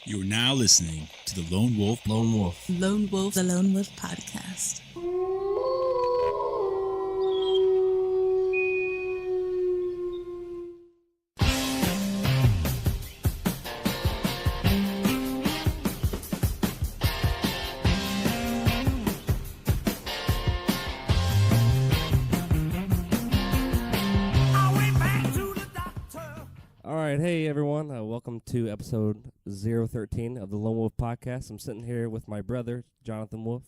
You are now listening to the Lone Wolf the Lone Wolf podcast. Hey everyone, welcome to episode 013 of the Lone Wolf podcast. I'm sitting here with my brother, Jonathon Wolf,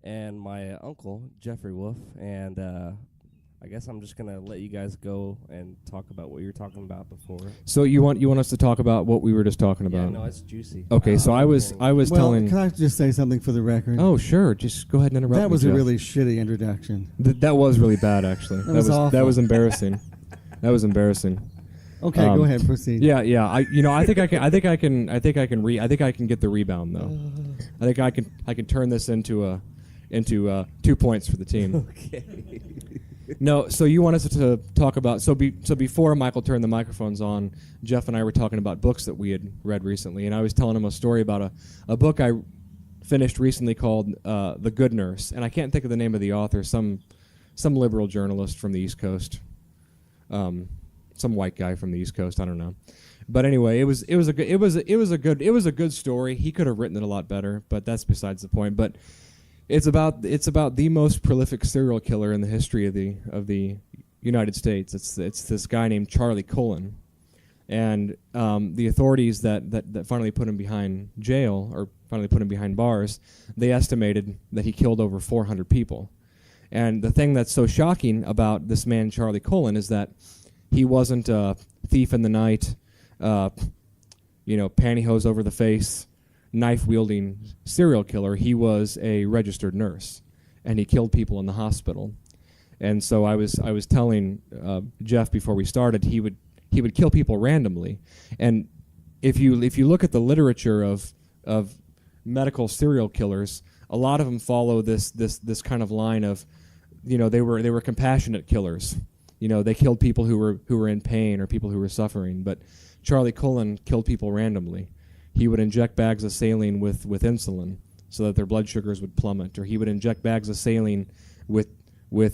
and my uncle, Jeffrey Wolf, and I guess I'm just going to let you guys go and talk about what you were talking about before. So you want us to talk about what we were just talking about? Yeah, no, it's juicy. Okay, so I was telling... Can I just say something for the record? Oh, sure. Just go ahead and interrupt me, That was Jeff. a really shitty introduction. That was really bad, actually. That was awful. That was embarrassing. That was embarrassing. Okay, go ahead, proceed. Yeah. I think I can get the rebound though. I think I can turn this into 2 points for the team. Okay. No, so you want us to talk about so before Michael turned the microphones on, Jeff and I were talking about books that we had read recently, and I was telling him a story about a book I finished recently called The Good Nurse, and I can't think of the name of the author, some liberal journalist from the East Coast. Some white guy from the East Coast, I don't know, but anyway, it was a good story. He could have written it a lot better, but that's besides the point. But it's about the most prolific serial killer in the history of the United States. It's this guy named Charlie Cullen, and the authorities that finally put him behind jail or finally put him behind bars, they estimated that he killed over 400 people. And the thing that's so shocking about this man Charlie Cullen is that he wasn't a thief in the night, pantyhose over the face, knife-wielding serial killer. He was a registered nurse, and he killed people in the hospital. And so I was telling Jeff before we started, he would kill people randomly. And if you look at the literature of medical serial killers, a lot of them follow this kind of line of, they were compassionate killers. They killed people who were in pain or people who were suffering. But Charlie Cullen killed people randomly. He would inject bags of saline with insulin so that their blood sugars would plummet, or he would inject bags of saline with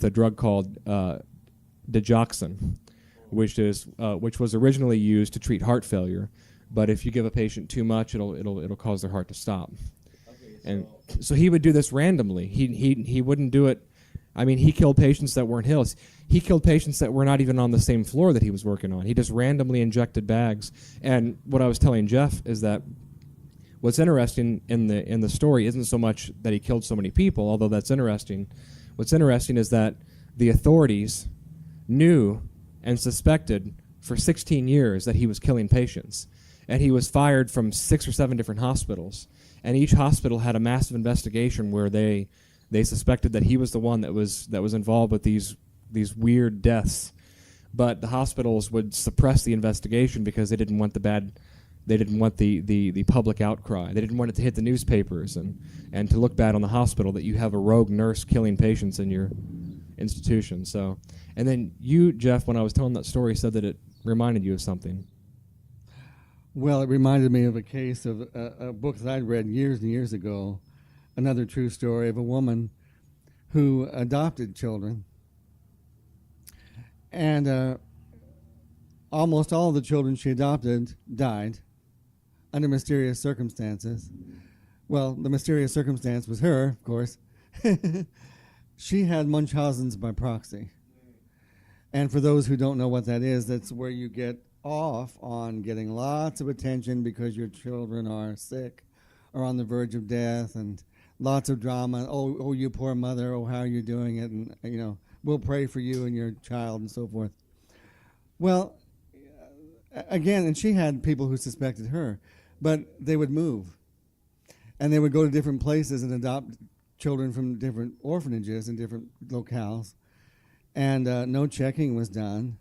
a drug called digoxin, which was originally used to treat heart failure. But if you give a patient too much, it'll cause their heart to stop. Okay, and so he would do this randomly. He wouldn't do it. I mean, he killed patients that weren't his. He killed patients that were not even on the same floor that he was working on. He just randomly injected bags. And what I was telling Jeff is that what's interesting in the story isn't so much that he killed so many people, although that's interesting. What's interesting is that the authorities knew and suspected for 16 years that he was killing patients. And he was fired from 6 or 7 different hospitals. And each hospital had a massive investigation where they suspected that he was the one that was involved with these weird deaths, but the hospitals would suppress the investigation because they didn't want the public outcry. They didn't want it to hit the newspapers and to look bad on the hospital that you have a rogue nurse killing patients in your institution. So, and then you, Jeff, when I was telling that story, said that it reminded you of something. Well, it reminded me of a case of a book that I'd read years and years ago. Another true story of a woman who adopted children, and almost all of the children she adopted died under mysterious circumstances. Well, the mysterious circumstance was her, of course. She had Munchausen's by proxy. And for those who don't know what that is, that's where you get off on getting lots of attention because your children are sick or on the verge of death, and lots of drama. Oh, you poor mother. Oh, how are you doing it? And, we'll pray for you and your child and so forth. Well, again, and she had people who suspected her, but they would move. And they would go to different places and adopt children from different orphanages in different locales. And no checking was done.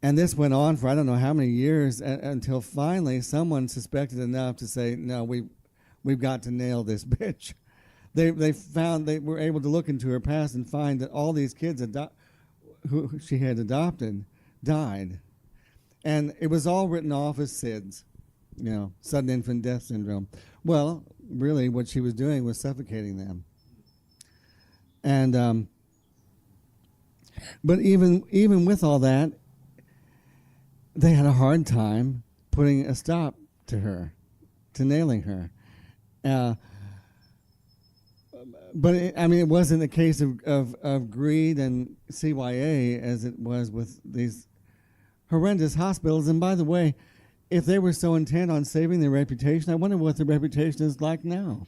And this went on for I don't know how many years until finally someone suspected enough to say, no, we've got to nail this bitch. They were able to look into her past and find that all these kids who she had adopted died. And it was all written off as SIDS. sudden infant death syndrome. Well, really what she was doing was suffocating them. And but even with all that, they had a hard time putting a stop to her, to nailing her. But it wasn't a case of greed and CYA as it was with these horrendous hospitals. And by the way, if they were so intent on saving their reputation, I wonder what their reputation is like now.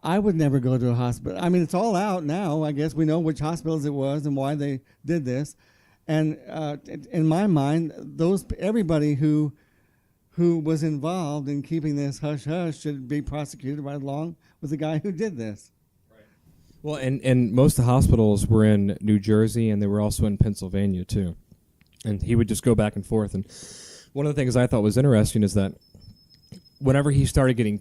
I would never go to a hospital. It's all out now. I guess we know which hospitals it was and why they did this. And in my mind, everybody who was involved in keeping this hush-hush should be prosecuted right along with the guy who did this. Well, and most of the hospitals were in New Jersey, and they were also in Pennsylvania, too. And he would just go back and forth. And one of the things I thought was interesting is that whenever he started getting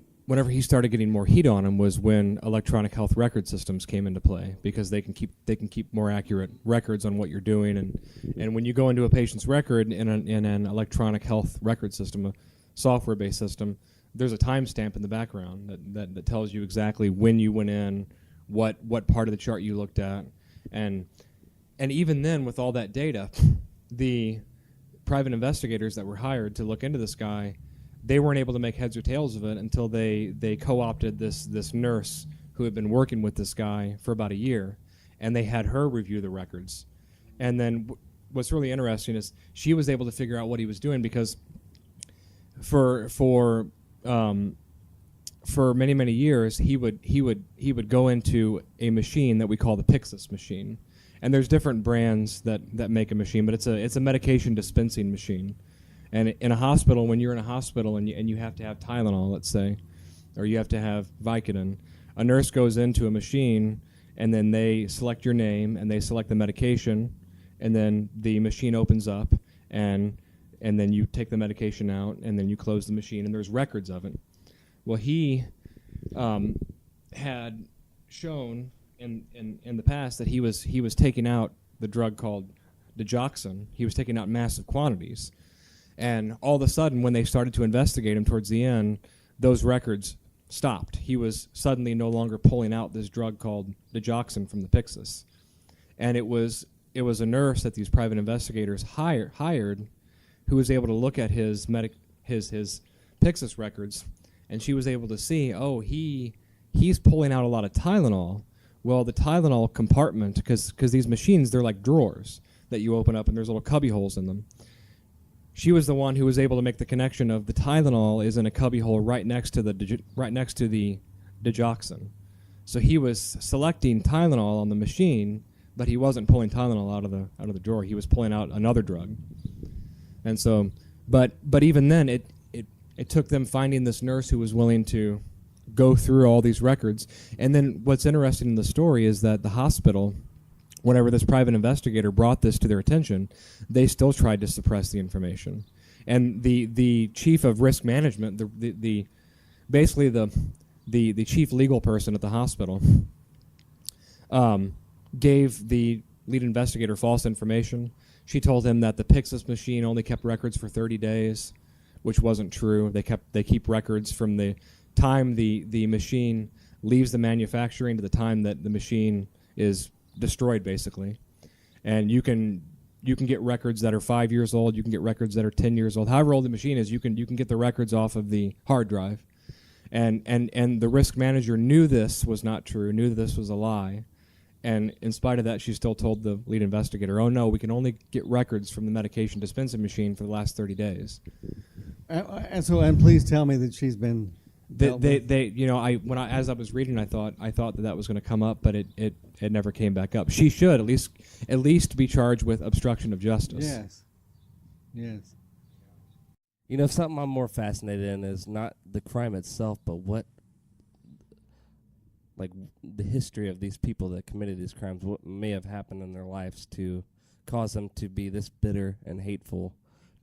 more heat on him was when electronic health record systems came into play, because they can keep more accurate records on what you're doing. And when you go into a patient's record in an electronic health record system, a software-based system, there's a timestamp in the background that tells you exactly when you went in, what part of the chart you looked at, and even then, with all that data, the private investigators that were hired to look into this guy, they weren't able to make heads or tails of it until they co-opted this nurse who had been working with this guy for about a year, and they had her review the records. And then what's really interesting is she was able to figure out what he was doing, because for many years he would go into a machine that we call the Pyxis machine, and there's different brands that make a machine, but it's a medication dispensing machine. And in a hospital, when you're in a hospital and you have to have Tylenol, let's say, or you have to have Vicodin, a nurse goes into a machine, and then they select your name and they select the medication, and then the machine opens up, and then you take the medication out, and then you close the machine, and there's records of it. Well, he had shown in the past that he was taking out the drug called digoxin. He was taking out massive quantities. And all of a sudden, when they started to investigate him towards the end, those records stopped. He was suddenly no longer pulling out this drug called digoxin from the Pyxis. And it was a nurse that these private investigators hired who was able to look at his Pyxis records, and she was able to see, he's pulling out a lot of Tylenol. Well, the Tylenol compartment, because these machines, they're like drawers that you open up, and there's little cubby holes in them. She was the one who was able to make the connection of the Tylenol is in a cubby hole right next to the digoxin. So he was selecting Tylenol on the machine, but he wasn't pulling Tylenol out of the drawer. He was pulling out another drug. And so, but even then, it took them finding this nurse who was willing to go through all these records. And then what's interesting in the story is that the hospital, whenever this private investigator brought this to their attention, they still tried to suppress the information. And the chief of risk management, basically the chief legal person at the hospital, gave the lead investigator false information. She told him that the Pyxis machine only kept records for 30 days, which wasn't true. They keep records from the time the machine leaves the manufacturing to the time that the machine is destroyed, basically. And you can get records that are 5 years old. You can get records that are 10 years old. However old the machine is, you can get the records off of the hard drive. And the risk manager knew this was not true, knew that this was a lie. And in spite of that, she still told the lead investigator, "Oh no, we can only get records from the medication dispensing machine for the last 30 days." And please tell me that she's been. As I was reading, I thought that was going to come up, but it never came back up. She should at least be charged with obstruction of justice. Yes. Something I'm more fascinated in is not the crime itself, but the history of these people that committed these crimes, what may have happened in their lives to cause them to be this bitter and hateful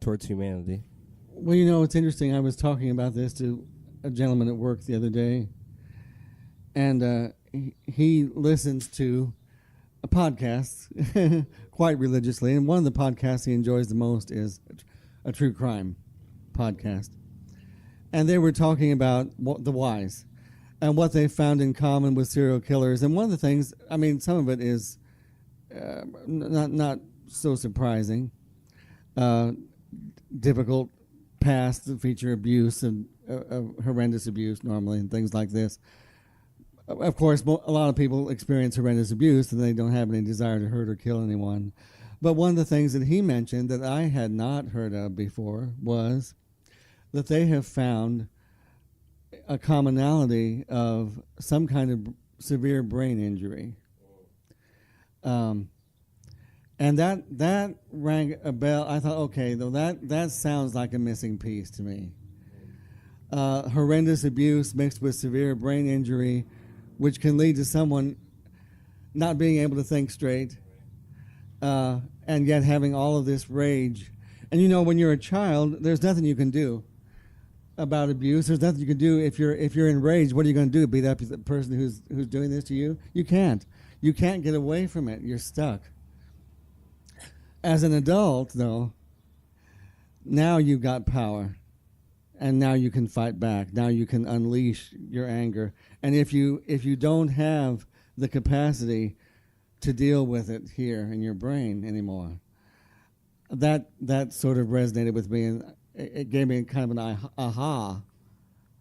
towards humanity. Well, it's interesting. I was talking about this to a gentleman at work the other day, and he listens to a podcast quite religiously, and one of the podcasts he enjoys the most is a true crime podcast. and they were talking about the whys and what they found in common with serial killers. And one of the things, I mean, some of it is not so surprising. Difficult past that feature abuse and horrendous abuse normally and things like this. Of course, a lot of people experience horrendous abuse and they don't have any desire to hurt or kill anyone. But one of the things that he mentioned that I had not heard of before was that they have found a commonality of some kind of severe brain injury. And that rang a bell. I thought, okay, though that sounds like a missing piece to me. Horrendous abuse mixed with severe brain injury, which can lead to someone not being able to think straight, and yet having all of this rage. And you know, when you're a child, there's nothing you can do about abuse. There's nothing you can do if you're enraged. What are you going to do? Beat up the person who's doing this to you? You can't. You can't get away from it. You're stuck. As an adult, though, now you've got power, and now you can fight back. Now you can unleash your anger. And if you don't have the capacity to deal with it here in your brain anymore, that sort of resonated with me, and it gave me kind of an aha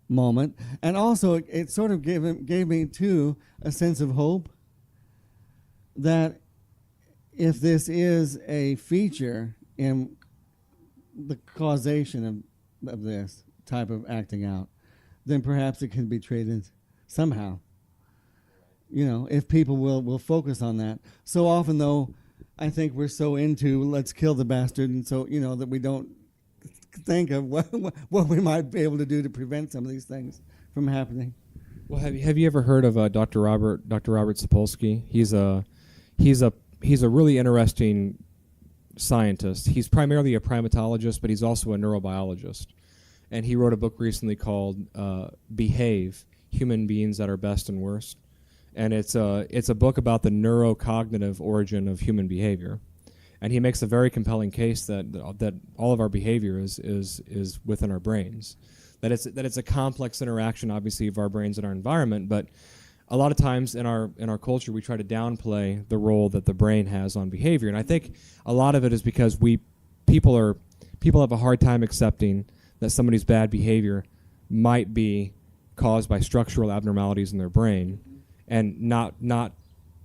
moment. And also, it sort of gave me, too, a sense of hope that if this is a feature in the causation of this type of acting out, then perhaps it can be treated somehow. You know, if people will focus on that. So often, though, I think we're so into let's kill the bastard, and so, you know, that we don't think of what we might be able to do to prevent some of these things from happening. Well, have you ever heard of Dr. Robert Sapolsky? He's a really interesting scientist. He's primarily a primatologist, but he's also a neurobiologist. And he wrote a book recently called Behave, Human Beings at Our Best and Worst. And it's a book about the neurocognitive origin of human behavior. And he makes a very compelling case that all of our behavior is within our brains. That it's a complex interaction, obviously, of our brains and our environment, but a lot of times in our culture we try to downplay the role that the brain has on behavior, and I think a lot of it is because people have a hard time accepting that somebody's bad behavior might be caused by structural abnormalities in their brain, and not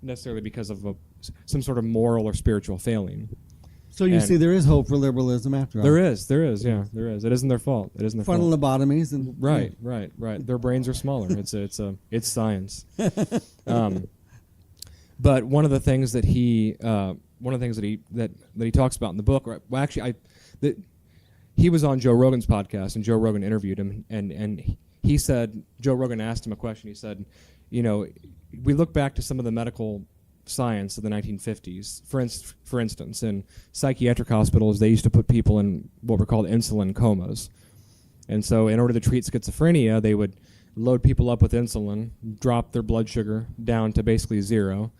necessarily because of some sort of moral or spiritual failing. So you see, there is hope for liberalism after all. There is, yeah, there is. It isn't their fault. It isn't their frontal fault. lobotomies and Right. Their brains are smaller. It's science. But one of the things that he talks about in the book. Well, actually, he was on Joe Rogan's podcast, and Joe Rogan interviewed him, and he said, Joe Rogan asked him a question. He said, you know, we look back to some of the medical science of the 1950s. For instance, in psychiatric hospitals, they used to put people in what were called insulin comas. And so in order to treat schizophrenia, they would load people up with insulin, drop their blood sugar down to basically zero,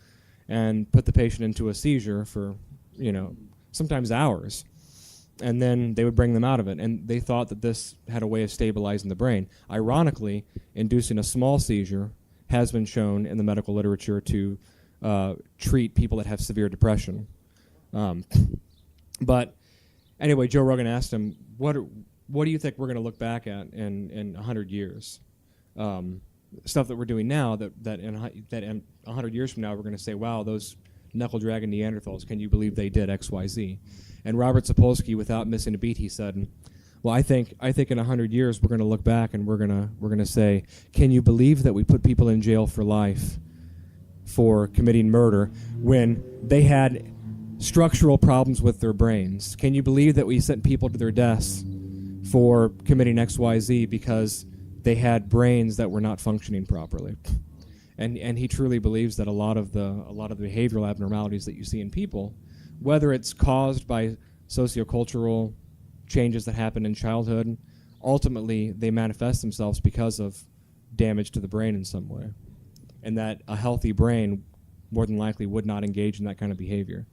and put the patient into a seizure for, you know, sometimes hours. And then they would bring them out of it. And they thought that this had a way of stabilizing the brain. Ironically, inducing a small seizure has been shown in the medical literature to treat people that have severe depression. But anyway, Joe Rogan asked him, what do you think we're going to look back at in 100 years? Stuff that we're doing now that in 100 years from now we're going to say, wow, those knuckle-dragging Neanderthals, can you believe they did X, Y, Z? And Robert Sapolsky, without missing a beat, he said, well, I think in 100 years we're going to look back and we're going to say, can you believe that we put people in jail for life for committing murder when they had structural problems with their brains? Can you believe that we sent people to their deaths for committing XYZ because they had brains that were not functioning properly? And he truly believes that a lot of the behavioral abnormalities that you see in people, whether it's caused by sociocultural changes that happen in childhood, ultimately they manifest themselves because of damage to the brain in some way. And that a healthy brain more than likely would not engage in that kind of behavior.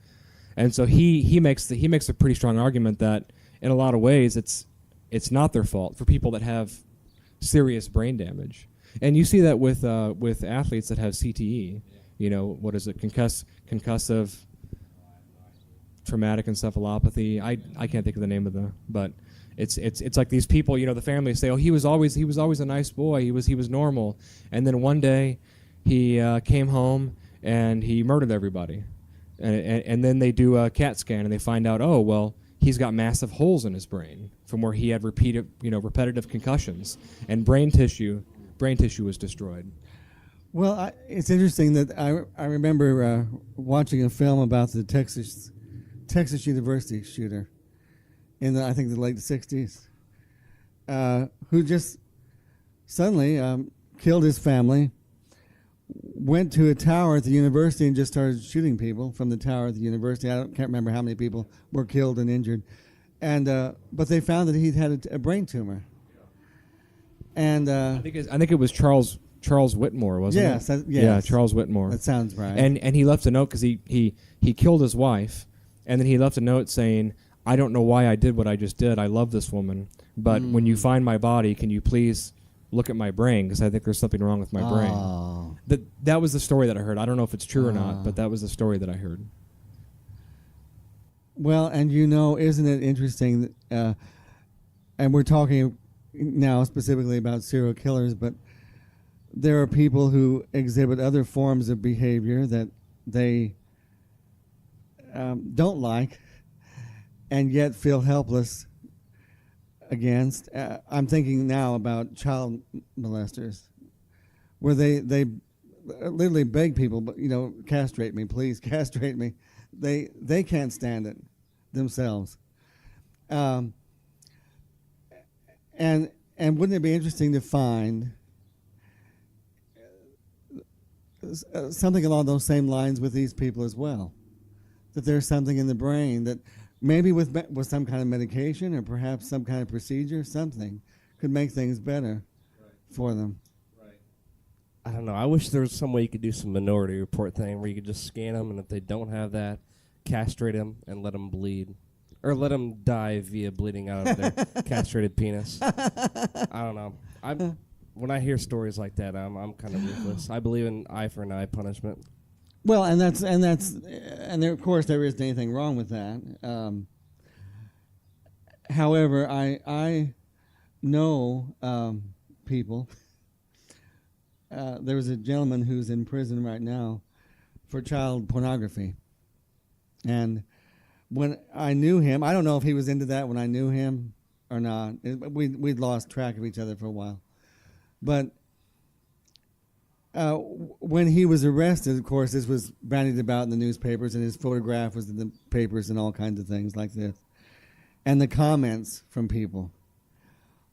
And so he makes a pretty strong argument that in a lot of ways it's not their fault. For people that have serious brain damage. And you see that with athletes that have CTE. You know, what is it? Concussive traumatic encephalopathy. I can't think of the name of but it's like these people, you know, the families say, oh, he was always a nice boy. He was normal. And then one day he came home and he murdered everybody. And then they do a CAT scan and they find out, oh, well, he's got massive holes in his brain from where he had repetitive concussions, and brain tissue was destroyed. Well, it's interesting that I remember watching a film about the Texas University shooter in I think the late 60s, who just suddenly killed his family, went to a tower at the university and just started shooting people from the tower at the university. Can't remember how many people were killed and injured, and but they found that he'd had a brain tumor. And I think it was Charles Whitmore, wasn't it? Yes. Yeah, Charles Whitmore. That sounds right. And he left a note because he killed his wife, and then he left a note saying, I don't know why I did what I just did. I love this woman, but when you find my body, can you please look at my brain, because I think there's something wrong with my brain. That was the story that I heard. I don't know if it's true or not, but that was the story that I heard. Well, and you know, isn't it interesting that, and we're talking now specifically about serial killers, but there are people who exhibit other forms of behavior that they don't like and yet feel helpless against. I'm thinking now about child molesters, where they literally beg people, but castrate me, please, castrate me. They can't stand it themselves. And wouldn't it be interesting to find something along those same lines with these people as well? That there's something in the brain that maybe with some kind of medication or perhaps some kind of procedure, something could make things better for them. Right. I don't know. I wish there was some way you could do some Minority Report thing where you could just scan them, and if they don't have that, castrate them and let them bleed. Or let them die via bleeding out of their castrated penis. I don't know. When I hear stories like that, I'm kind of ruthless. I believe in eye for an eye punishment. Well, and there, of course there isn't anything wrong with that. However, I know people. There was a gentleman who's in prison right now for child pornography, and when I knew him, I don't know if he was into that when I knew him or not. We'd lost track of each other for a while. But when he was arrested, of course, this was bandied about in the newspapers, and his photograph was in the papers and all kinds of things like this. And the comments from people,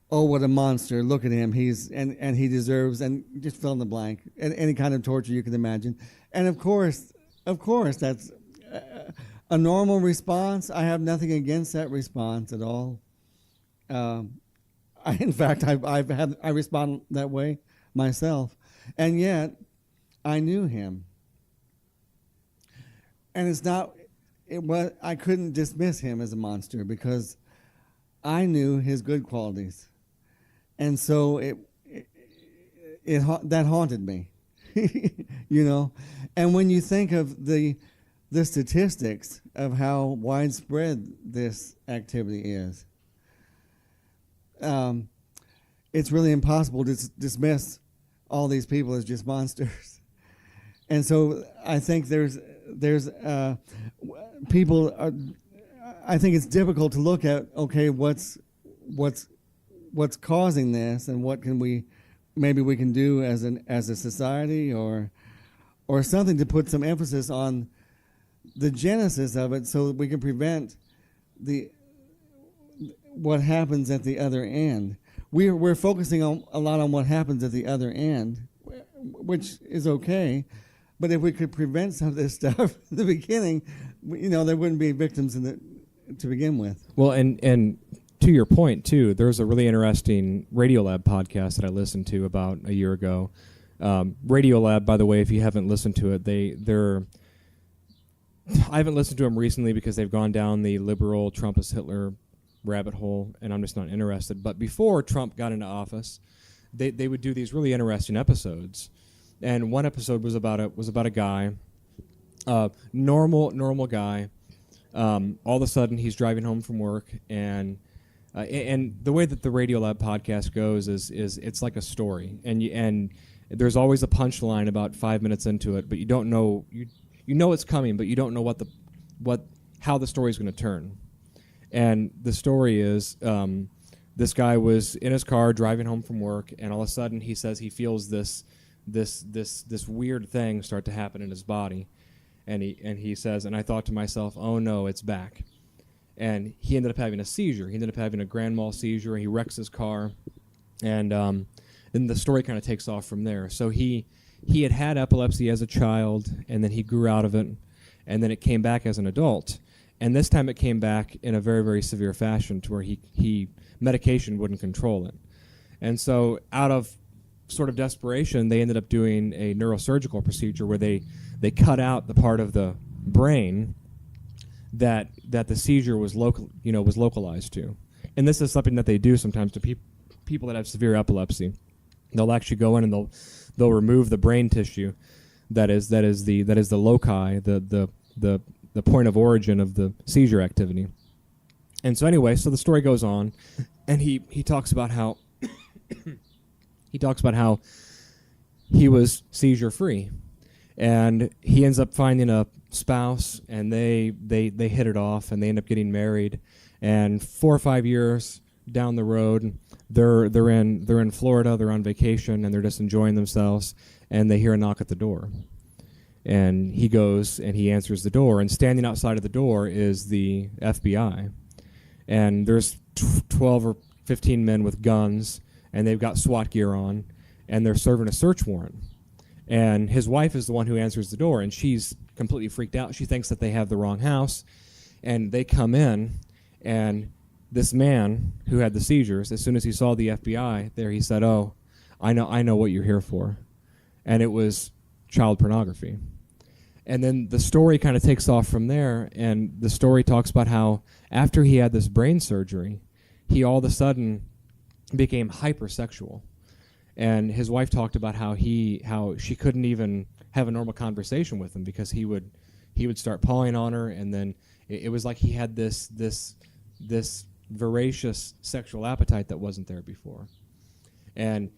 oh, what a monster, look at him, and he deserves, and just fill in the blank, and any kind of torture you can imagine. And of course, that's a normal response. I have nothing against that response at all. In fact, I respond that way myself, and yet I knew him, and I couldn't dismiss him as a monster because I knew his good qualities, and so that haunted me, And when you think of the statistics of how widespread this activity is, it's really impossible to dismiss all these people as just monsters. And so I think there's people I think it's difficult to look at, okay, what's causing this, and what can we can do as a society or something to put some emphasis on the genesis of it, so that we can prevent what happens at the other end. We're focusing a lot on what happens at the other end, which is okay, but if we could prevent some of this stuff at the beginning, there wouldn't be victims to begin with. Well, and to your point too, there's a really interesting Radiolab podcast that I listened to about a year ago. Radiolab, by the way, if you haven't listened to it, I haven't listened to them recently because they've gone down the liberal Trump is Hitler rabbit hole, and I'm just not interested. But before Trump got into office, they would do these really interesting episodes. And one episode was about a guy, normal guy. All of a sudden, he's driving home from work, and the way that the Radiolab podcast goes is it's like a story, and there's always a punchline about 5 minutes into it, but you don't know you know it's coming, but you don't know how the story is going to turn. And the story is this guy was in his car driving home from work, and all of a sudden he says he feels this weird thing start to happen in his body, and he says, and I thought to myself, oh no, it's back. And he ended up having a seizure. He ended up having a grand mal seizure. He wrecks his car, and then the story kind of takes off from there. So he had epilepsy as a child, and then he grew out of it, and then it came back as an adult. And this time it came back in a very, very severe fashion to where he medication wouldn't control it. And so out of sort of desperation, they ended up doing a neurosurgical procedure where they cut out the part of the brain that the seizure was localized to. And this is something that they do sometimes to people that have severe epilepsy. They'll actually go in and they'll remove the brain tissue that is the loci, the point of origin of the seizure activity. And so anyway, so the story goes on, and he talks about how he was seizure free, and he ends up finding a spouse, and they hit it off, and they end up getting married, and 4 or 5 years down the road, they're in Florida, they're on vacation, and they're just enjoying themselves, and they hear a knock at the door. And he goes and he answers the door, and standing outside of the door is the FBI. And there's 12 or 15 men with guns, and they've got SWAT gear on, and they're serving a search warrant. And his wife is the one who answers the door, and she's completely freaked out. She thinks that they have the wrong house, and they come in, and this man who had the seizures, as soon as he saw the FBI there, he said, "Oh, I know what you're here for." And it was child pornography. And then the story kind of takes off from there, and the story talks about how after he had this brain surgery, he all of a sudden became hypersexual. And his wife talked about how she couldn't even have a normal conversation with him because he would start pawing on her, and then it was like he had this voracious sexual appetite that wasn't there before. And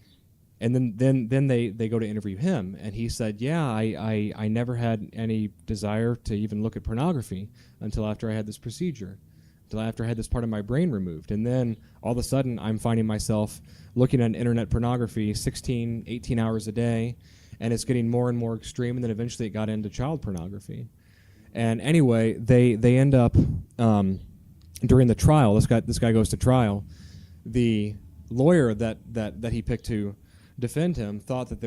then they go to interview him, and he said, "Yeah, I never had any desire to even look at pornography until after I had this procedure, until after I had this part of my brain removed. And then all of a sudden I'm finding myself looking at internet pornography 16, 18 hours a day, and it's getting more and more extreme, and then eventually it got into child pornography." And anyway, they end up during the trial. This guy goes to trial. The lawyer that he picked to defend him thought that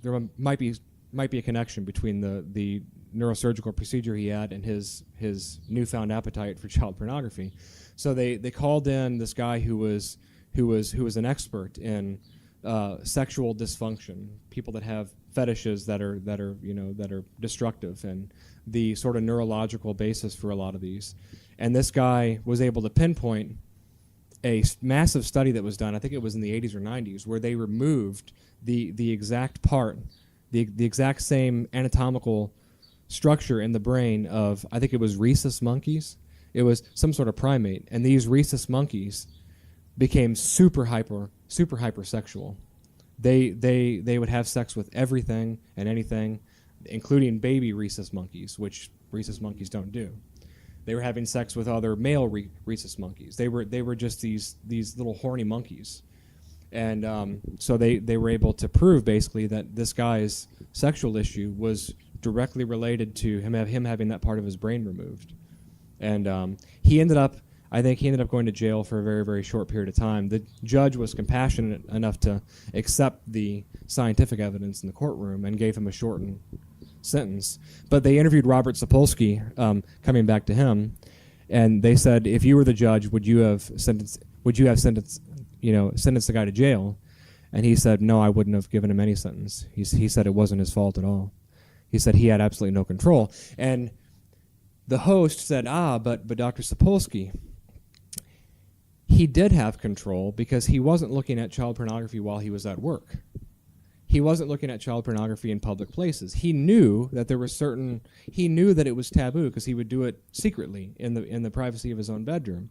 there might be a connection between the neurosurgical procedure he had and his newfound appetite for child pornography. So they called in this guy who was an expert in sexual dysfunction, people that have fetishes that are destructive, and the sort of neurological basis for a lot of these. And this guy was able to pinpoint a massive study that was done, I think it was in the 80s or 90s, where they removed the exact part, the exact same anatomical structure in the brain of, I think it was rhesus monkeys. It was some sort of primate, and these rhesus monkeys became super hypersexual. They would have sex with everything and anything, including baby rhesus monkeys, which rhesus monkeys don't do. They were having sex with other male rhesus monkeys. They were just these little horny monkeys, and so they were able to prove basically that this guy's sexual issue was directly related to him having that part of his brain removed. And he ended up going to jail for a very, very short period of time. The judge was compassionate enough to accept the scientific evidence in the courtroom and gave him a shortened sentence. But they interviewed Robert Sapolsky, coming back to him, and they said, if you were the judge, would you have sentenced the guy to jail? And he said, no, I wouldn't have given him any sentence. He said it wasn't his fault at all. He said he had absolutely no control. And the host said, but Dr. Sapolsky, he did have control because he wasn't looking at child pornography while he was at work. He wasn't looking at child pornography in public places. He knew that he knew that it was taboo because he would do it secretly in the privacy of his own bedroom.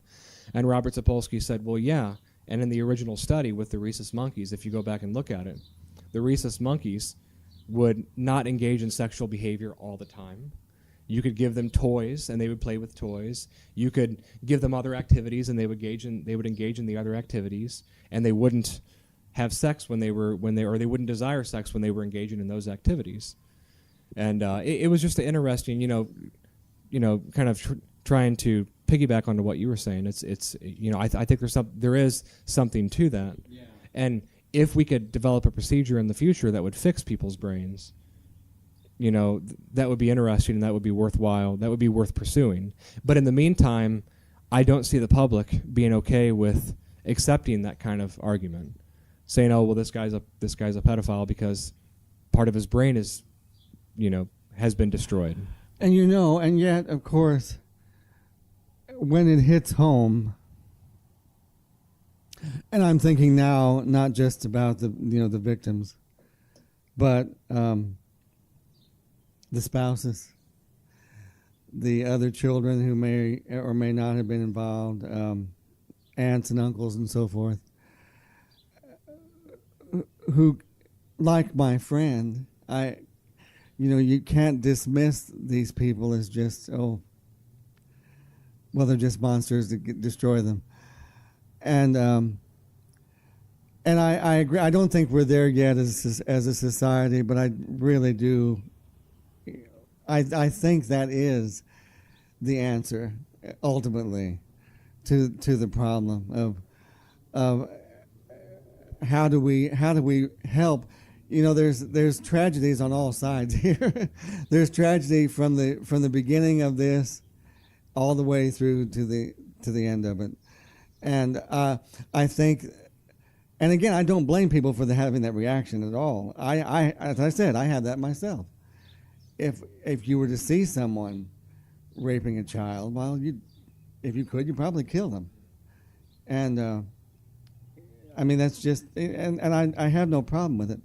And Robert Sapolsky said, well, yeah, and in the original study with the rhesus monkeys, if you go back and look at it, the rhesus monkeys would not engage in sexual behavior all the time. You could give them toys, and they would play with toys. You could give them other activities, and they would engage in the other activities, and they wouldn't have sex or they wouldn't desire sex when they were engaging in those activities. And it was just interesting, kind of trying to piggyback onto what you were saying. I think there is something to that. Yeah. And if we could develop a procedure in the future that would fix people's brains, that would be interesting and that would be worthwhile. That would be worth pursuing. But in the meantime, I don't see the public being okay with accepting that kind of argument, saying, "Oh, well, this guy's a pedophile because part of his brain is, has been destroyed." And and yet, of course, when it hits home, and I'm thinking now not just about the victims, but the spouses, the other children who may or may not have been involved, aunts and uncles and so forth, who, like my friend, you can't dismiss these people as just, they're just monsters to destroy them. And I agree. I don't think we're there yet as a society, but I really do. I think that is the answer ultimately to the problem of how do we help. There's tragedies on all sides here. There's tragedy from the beginning of this all the way through to the end of it. And I think, and again, I don't blame people for having that reaction at all. I as I said, I had that myself. If you were to see someone raping a child, well, you'd probably kill them. And I mean, that's just, and I have no problem with it.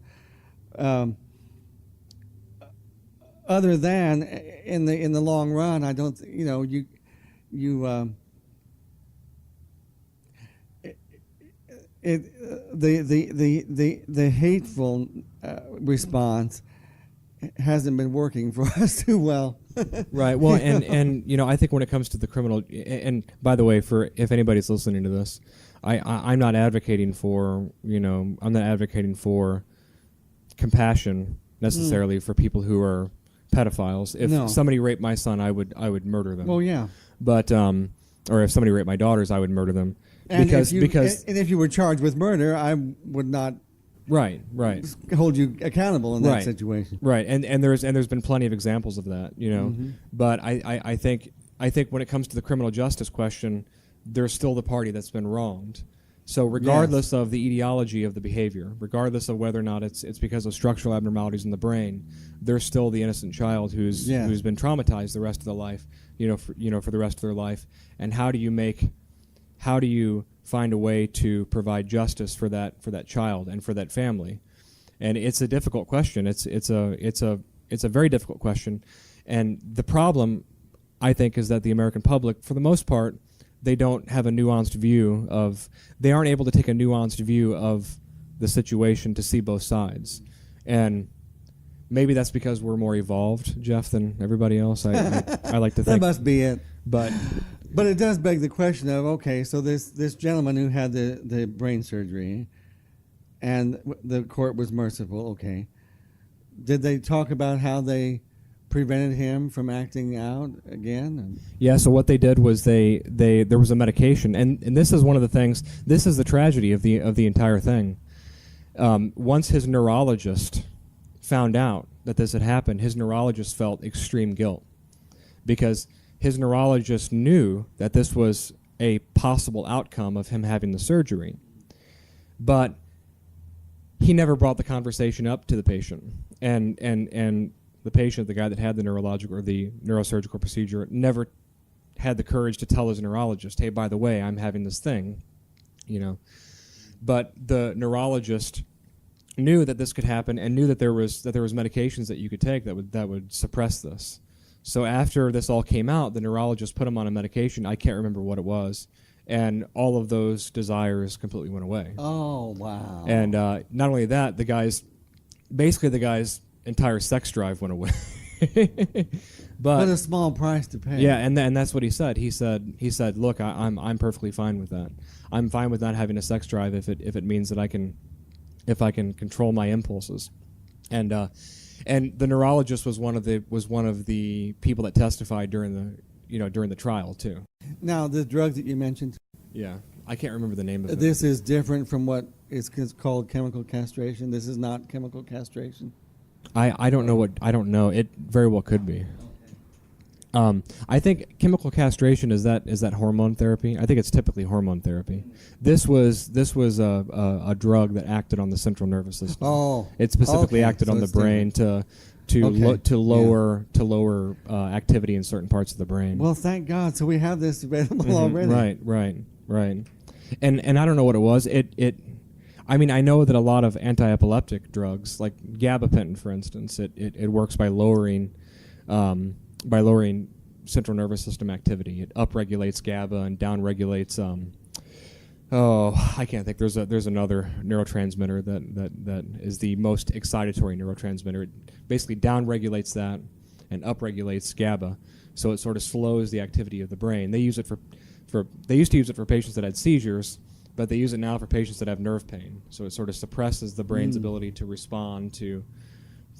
Other than in the long run, I don't, the hateful response hasn't been working for us too well. Right. Well, and I think when it comes to the criminal, and by the way, for if anybody's listening to this, I'm not advocating for compassion necessarily for people who are pedophiles. If somebody raped my son, I would murder them. Well, yeah. But or if somebody raped my daughters, I would murder them. And if you were charged with murder, I would not. Right. Hold you accountable in that situation. Right. And there's been plenty of examples of that, Mm-hmm. But I think when it comes to the criminal justice question, there's still the party that's been wronged. So regardless of the etiology of the behavior, regardless of whether or not it's because of structural abnormalities in the brain, there's still the innocent child who's been traumatized the rest of their life, for the rest of their life. And how do you find a way to provide justice for that child and for that family? And it's a difficult question. It's a very difficult question. And the problem, I think, is that the American public, for the most part, they don't have a nuanced view they aren't able to take a nuanced view of the situation to see both sides. And maybe that's because we're more evolved, Jeff, than everybody else. I like to think. That must be it. But it does beg the question of, okay, so this gentleman who had the brain surgery and the court was merciful, okay. Did they talk about how they prevented him from acting out again? Yeah, so what they did was there was a medication, and this is one of the things, this is the tragedy of the entire thing. Once his neurologist found out that this had happened, his neurologist felt extreme guilt because his neurologist knew that this was a possible outcome of him having the surgery. But he never brought the conversation up to the patient. And the patient, the guy that had the neurological or the neurosurgical procedure, never had the courage to tell his neurologist, hey, by the way, I'm having this thing. you know. But the neurologist knew that this could happen and knew that there was medications that you could take that would suppress this. So after this all came out, the neurologist put him on a medication. I can't remember what it was, and all of those desires completely went away. Oh, wow. And not only that, the guy's entire sex drive went away. But what a small price to pay. yeah, and that's what he said. He said, look, I'm perfectly fine with that. I'm fine with not having a sex drive if it means that I can control my impulses. And the neurologist was one of the people that testified during the trial too. Now, the drug that you mentioned, Yeah, I can't remember the name of it. this is different from what is called chemical castration. This is not chemical castration. I don't know. It very well could be. I think chemical castration is that hormone therapy. I think it's typically hormone therapy. This was a drug that acted on the central nervous system. Oh, It specifically okay, acted so on the it's brain to lower activity in certain parts of the brain. Well, thank God. So we have this available already. Right. And I don't know what it was. I mean, I know that a lot of anti-epileptic drugs, like gabapentin, for instance, it works by lowering central nervous system activity. It upregulates GABA and downregulates. I can't think. There's another neurotransmitter that is the most excitatory neurotransmitter. It basically downregulates that and upregulates GABA, so it sort of slows the activity of the brain. They use it they used to use it for patients that had seizures, but they use it now for patients that have nerve pain. So it sort of suppresses the brain's ability to respond to,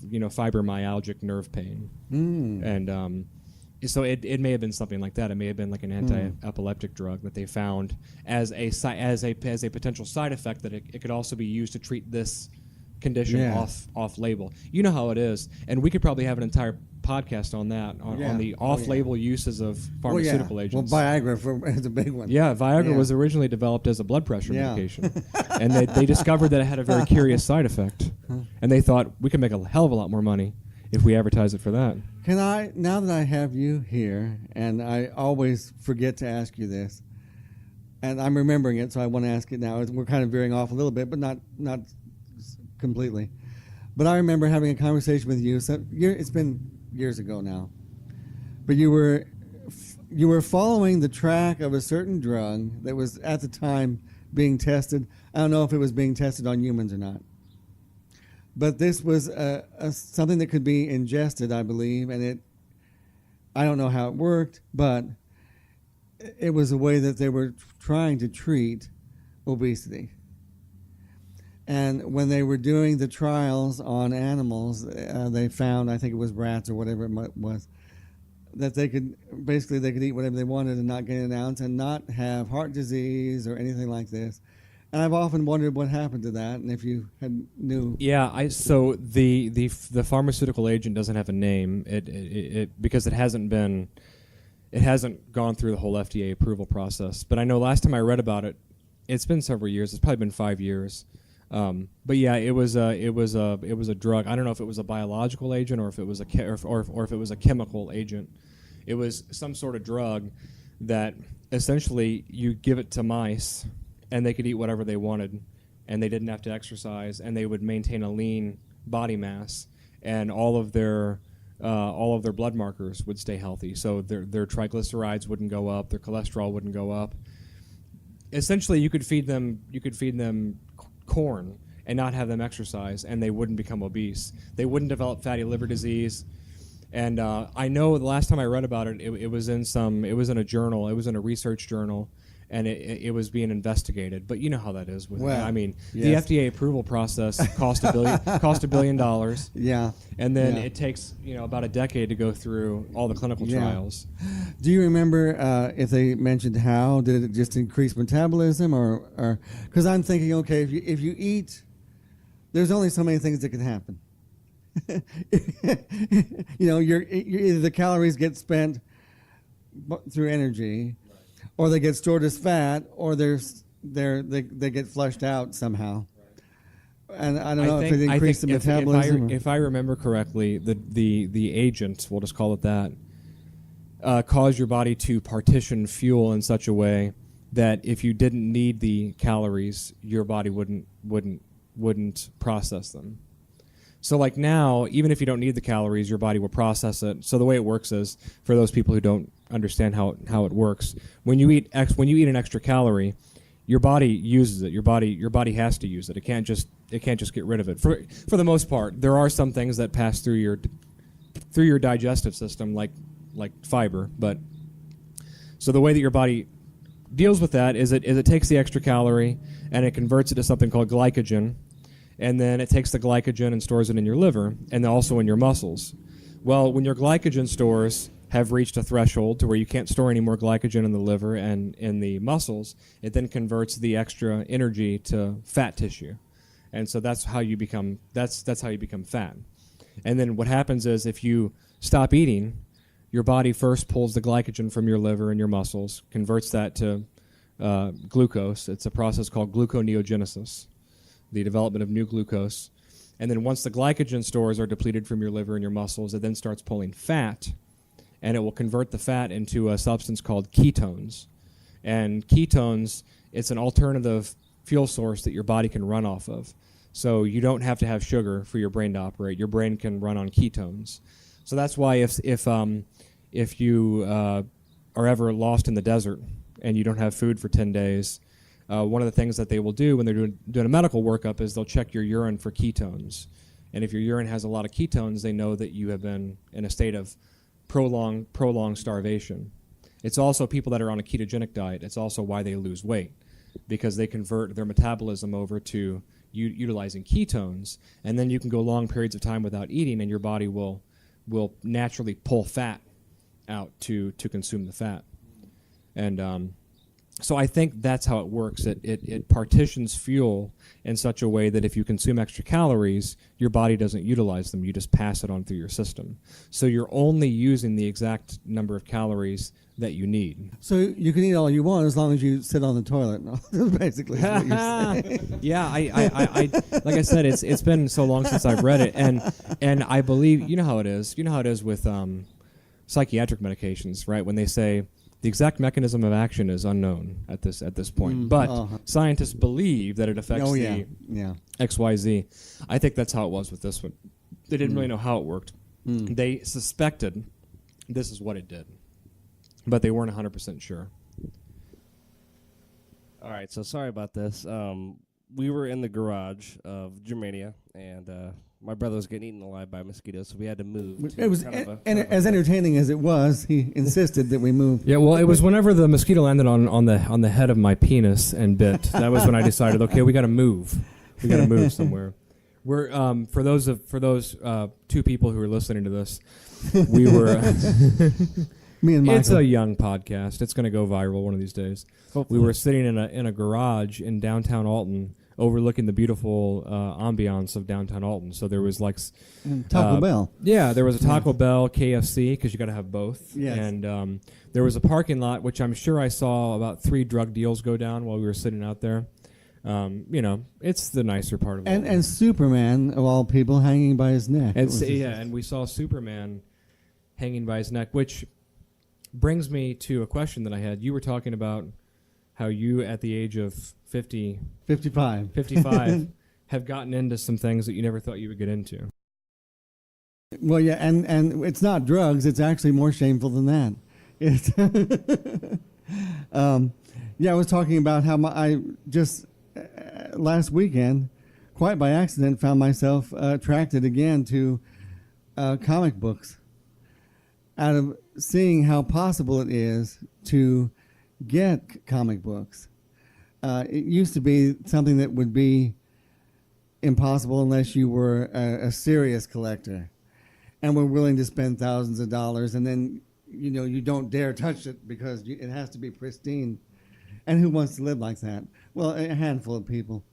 fibromyalgic nerve pain. And so it may have been something like that. It may have been like an anti-epileptic drug that they found as a potential side effect that it could also be used to treat this condition off label. You know how it is, and we could probably have an entire podcast on that on the off-label uses of pharmaceutical agents. Well, Viagra is a big one. Yeah, Viagra was originally developed as a blood pressure medication, and they discovered that it had a very curious side effect, and they thought we could make a hell of a lot more money if we advertise it for that. Can I, now that I have you here, and I always forget to ask you this, and I'm remembering it, so I want to ask it now. We're kind of veering off a little bit, but not completely. But I remember having a conversation with you. It's been years ago now, but you were following the track of a certain drug that was at the time being tested. I don't know if it was being tested on humans or not. But this was something that could be ingested, I believe, and I don't know how it worked, but it was a way that they were trying to treat obesity. And when they were doing the trials on animals, they found, I think it was rats or whatever it was, that they could eat whatever they wanted and not gain an ounce and not have heart disease or anything like this. And I've often wondered what happened to that, and if you knew. Yeah, so the pharmaceutical agent doesn't have a name. It because it hasn't gone through the whole FDA approval process. But I know last time I read about it, it's been several years. It's probably been 5 years. But yeah, it was a drug. I don't know if it was a biological agent or if it was or if it was a chemical agent. It was some sort of drug that essentially you give it to mice, and they could eat whatever they wanted, and they didn't have to exercise, and they would maintain a lean body mass, and all of their blood markers would stay healthy. So their triglycerides wouldn't go up, their cholesterol wouldn't go up. Essentially, you could feed them corn and not have them exercise, and they wouldn't become obese. They wouldn't develop fatty liver disease. And I know the last time I read about it, it was in a journal. It was in a research journal. And it was being investigated, but you know how that is with. Well, I mean, yes. The FDA approval process cost $1 billion. Yeah. And then it takes about a decade to go through all the clinical trials. Do you remember if they mentioned how? Did it just increase metabolism, or because I'm thinking, okay, if you eat, there's only so many things that can happen. Either the calories get spent through energy, or they get stored as fat, or they get flushed out somehow. And I don't know if it increased the metabolism. If I remember correctly, the agent, we'll just call it that, cause your body to partition fuel in such a way that if you didn't need the calories, your body wouldn't process them. So like now, even if you don't need the calories, your body will process it. So the way it works is, for those people who don't understand how it works, when you eat an extra calorie, your body uses it. Your body has to use it. It can't just get rid of it. For the most part, there are some things that pass through your digestive system, like fiber. But so the way that your body deals with that is it takes the extra calorie and it converts it to something called glycogen, and then it takes the glycogen and stores it in your liver and also in your muscles. Well, when your glycogen stores have reached a threshold to where you can't store any more glycogen in the liver and in the muscles, it then converts the extra energy to fat tissue. And so that's how you become fat. And then what happens is, if you stop eating, your body first pulls the glycogen from your liver and your muscles, converts that to glucose. It's a process called gluconeogenesis, the development of new glucose. And then once the glycogen stores are depleted from your liver and your muscles, it then starts pulling fat, and it will convert the fat into a substance called ketones. And ketones, it's an alternative fuel source that your body can run off of. So you don't have to have sugar for your brain to operate. Your brain can run on ketones. So that's why if you are ever lost in the desert and you don't have food for 10 days, one of the things that they will do when they're doing a medical workup is they'll check your urine for ketones. And if your urine has a lot of ketones, they know that you have been in a state of prolonged starvation. It's also people that are on a ketogenic diet. It's also why they lose weight, because they convert their metabolism over to utilizing ketones, and then you can go long periods of time without eating, and your body will naturally pull fat out to consume the fat. And so I think that's how it works. It partitions fuel in such a way that if you consume extra calories, your body doesn't utilize them. You just pass it on through your system. So you're only using the exact number of calories that you need. So you can eat all you want as long as you sit on the toilet. No, basically is what you're saying. Yeah, I like I said, it's been so long since I've read it, and I believe, you know how it is. You know how it is with psychiatric medications, right? When they say the exact mechanism of action is unknown at this point, but scientists believe that it affects XYZ. I think that's how it was with this one. They didn't really know how it worked. They suspected this is what it did, but they weren't 100% sure. All right, so sorry about this. We were in the garage of Germania, and my brother was getting eaten alive by mosquitoes, so we had to move. It was, as entertaining as it was, he insisted that we move. Yeah, well, it was whenever the mosquito landed on the head of my penis and bit. That was when I decided, okay, we got to move. We got to move somewhere. We're for those two people who are listening to this, we were. Me and Michael. It's a young podcast. It's going to go viral one of these days. Hopefully. We were sitting in a garage in downtown Alton, overlooking the beautiful ambiance of downtown Alton. So there was like Taco Bell. Yeah, there was a Taco Bell, KFC, because you got to have both. Yes. And there was a parking lot, which I'm sure I saw about 3 drug deals go down while we were sitting out there. It's the nicer part of Alton. And Superman, of all people, hanging by his neck. And we saw Superman hanging by his neck, which brings me to a question that I had. You were talking about how you, at the age of 55, have gotten into some things that you never thought you would get into. Well, yeah, and it's not drugs. It's actually more shameful than that. I was talking about how I just last weekend, quite by accident, found myself attracted again to comic books, out of seeing how possible it is to get comic books. It used to be something that would be impossible unless you were a serious collector and were willing to spend thousands of dollars, and then you don't dare touch it because it has to be pristine. And who wants to live like that? Well, a handful of people.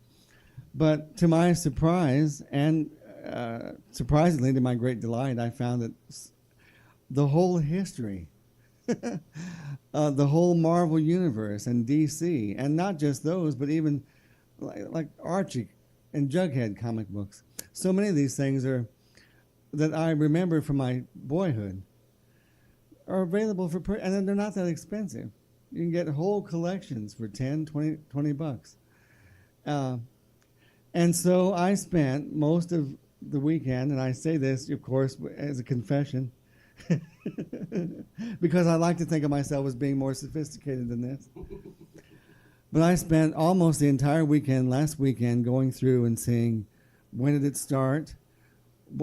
But to my surprise, and surprisingly to my great delight, I found that the whole history, the whole Marvel universe and DC, and not just those, but even like Archie and Jughead comic books. So many of these things that I remember from my boyhood are available and they're not that expensive. You can get whole collections for 10, 20 bucks. And so I spent most of the weekend, and I say this, of course, as a confession, because I like to think of myself as being more sophisticated than this. But I spent almost the entire weekend, last weekend, going through and seeing when did it start.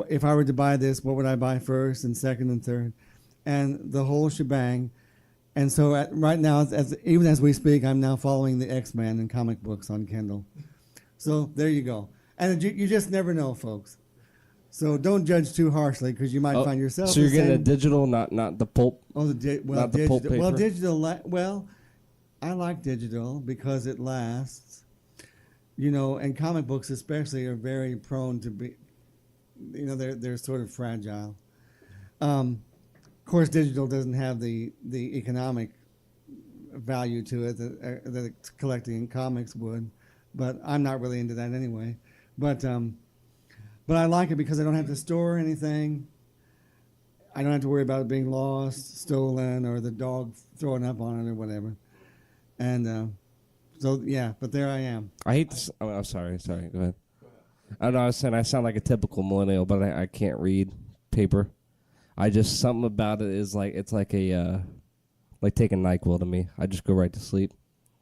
If I were to buy this, what would I buy first and second and third? And the whole shebang. And so right now, even as we speak, I'm now following the X-Men and comic books on Kindle. So there you go. And you just never know, folks. So don't judge too harshly, because you might find yourself. So you're getting a digital, not the pulp. Oh, not the digital. pulp paper. Well, digital. Well, I like digital because it lasts. And comic books especially are very prone to be. They're sort of fragile. Of course, digital doesn't have the economic value to it that collecting comics would, but I'm not really into that anyway. But I like it because I don't have to store anything. I don't have to worry about it being lost, stolen, or the dog throwing up on it or whatever. And so, yeah, but there I am. I hate this. Oh, I'm sorry. Go ahead. I know I was saying I sound like a typical millennial, but I can't read paper. Something about it is it's like taking NyQuil to me. I just go right to sleep.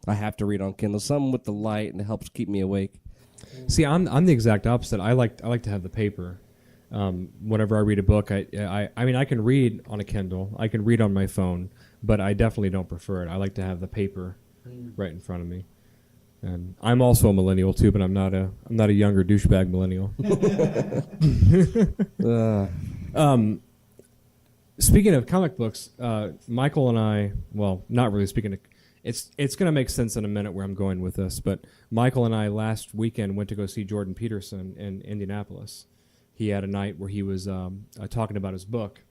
I have to read on Kindle. Something with the light, and it helps keep me awake. See, I'm the exact opposite. I like to have the paper. Whenever I read a book, I mean I can read on a Kindle, I can read on my phone, but I definitely don't prefer it. I like to have the paper right in front of me. And I'm also a millennial too, but I'm not a younger douchebag millennial. Speaking of comic books, Michael and I, well, not really speaking of, it's going to make sense in a minute where I'm going with this, but Michael and I last weekend went to go see Jordan Peterson in Indianapolis. He had a night where he was talking about his book.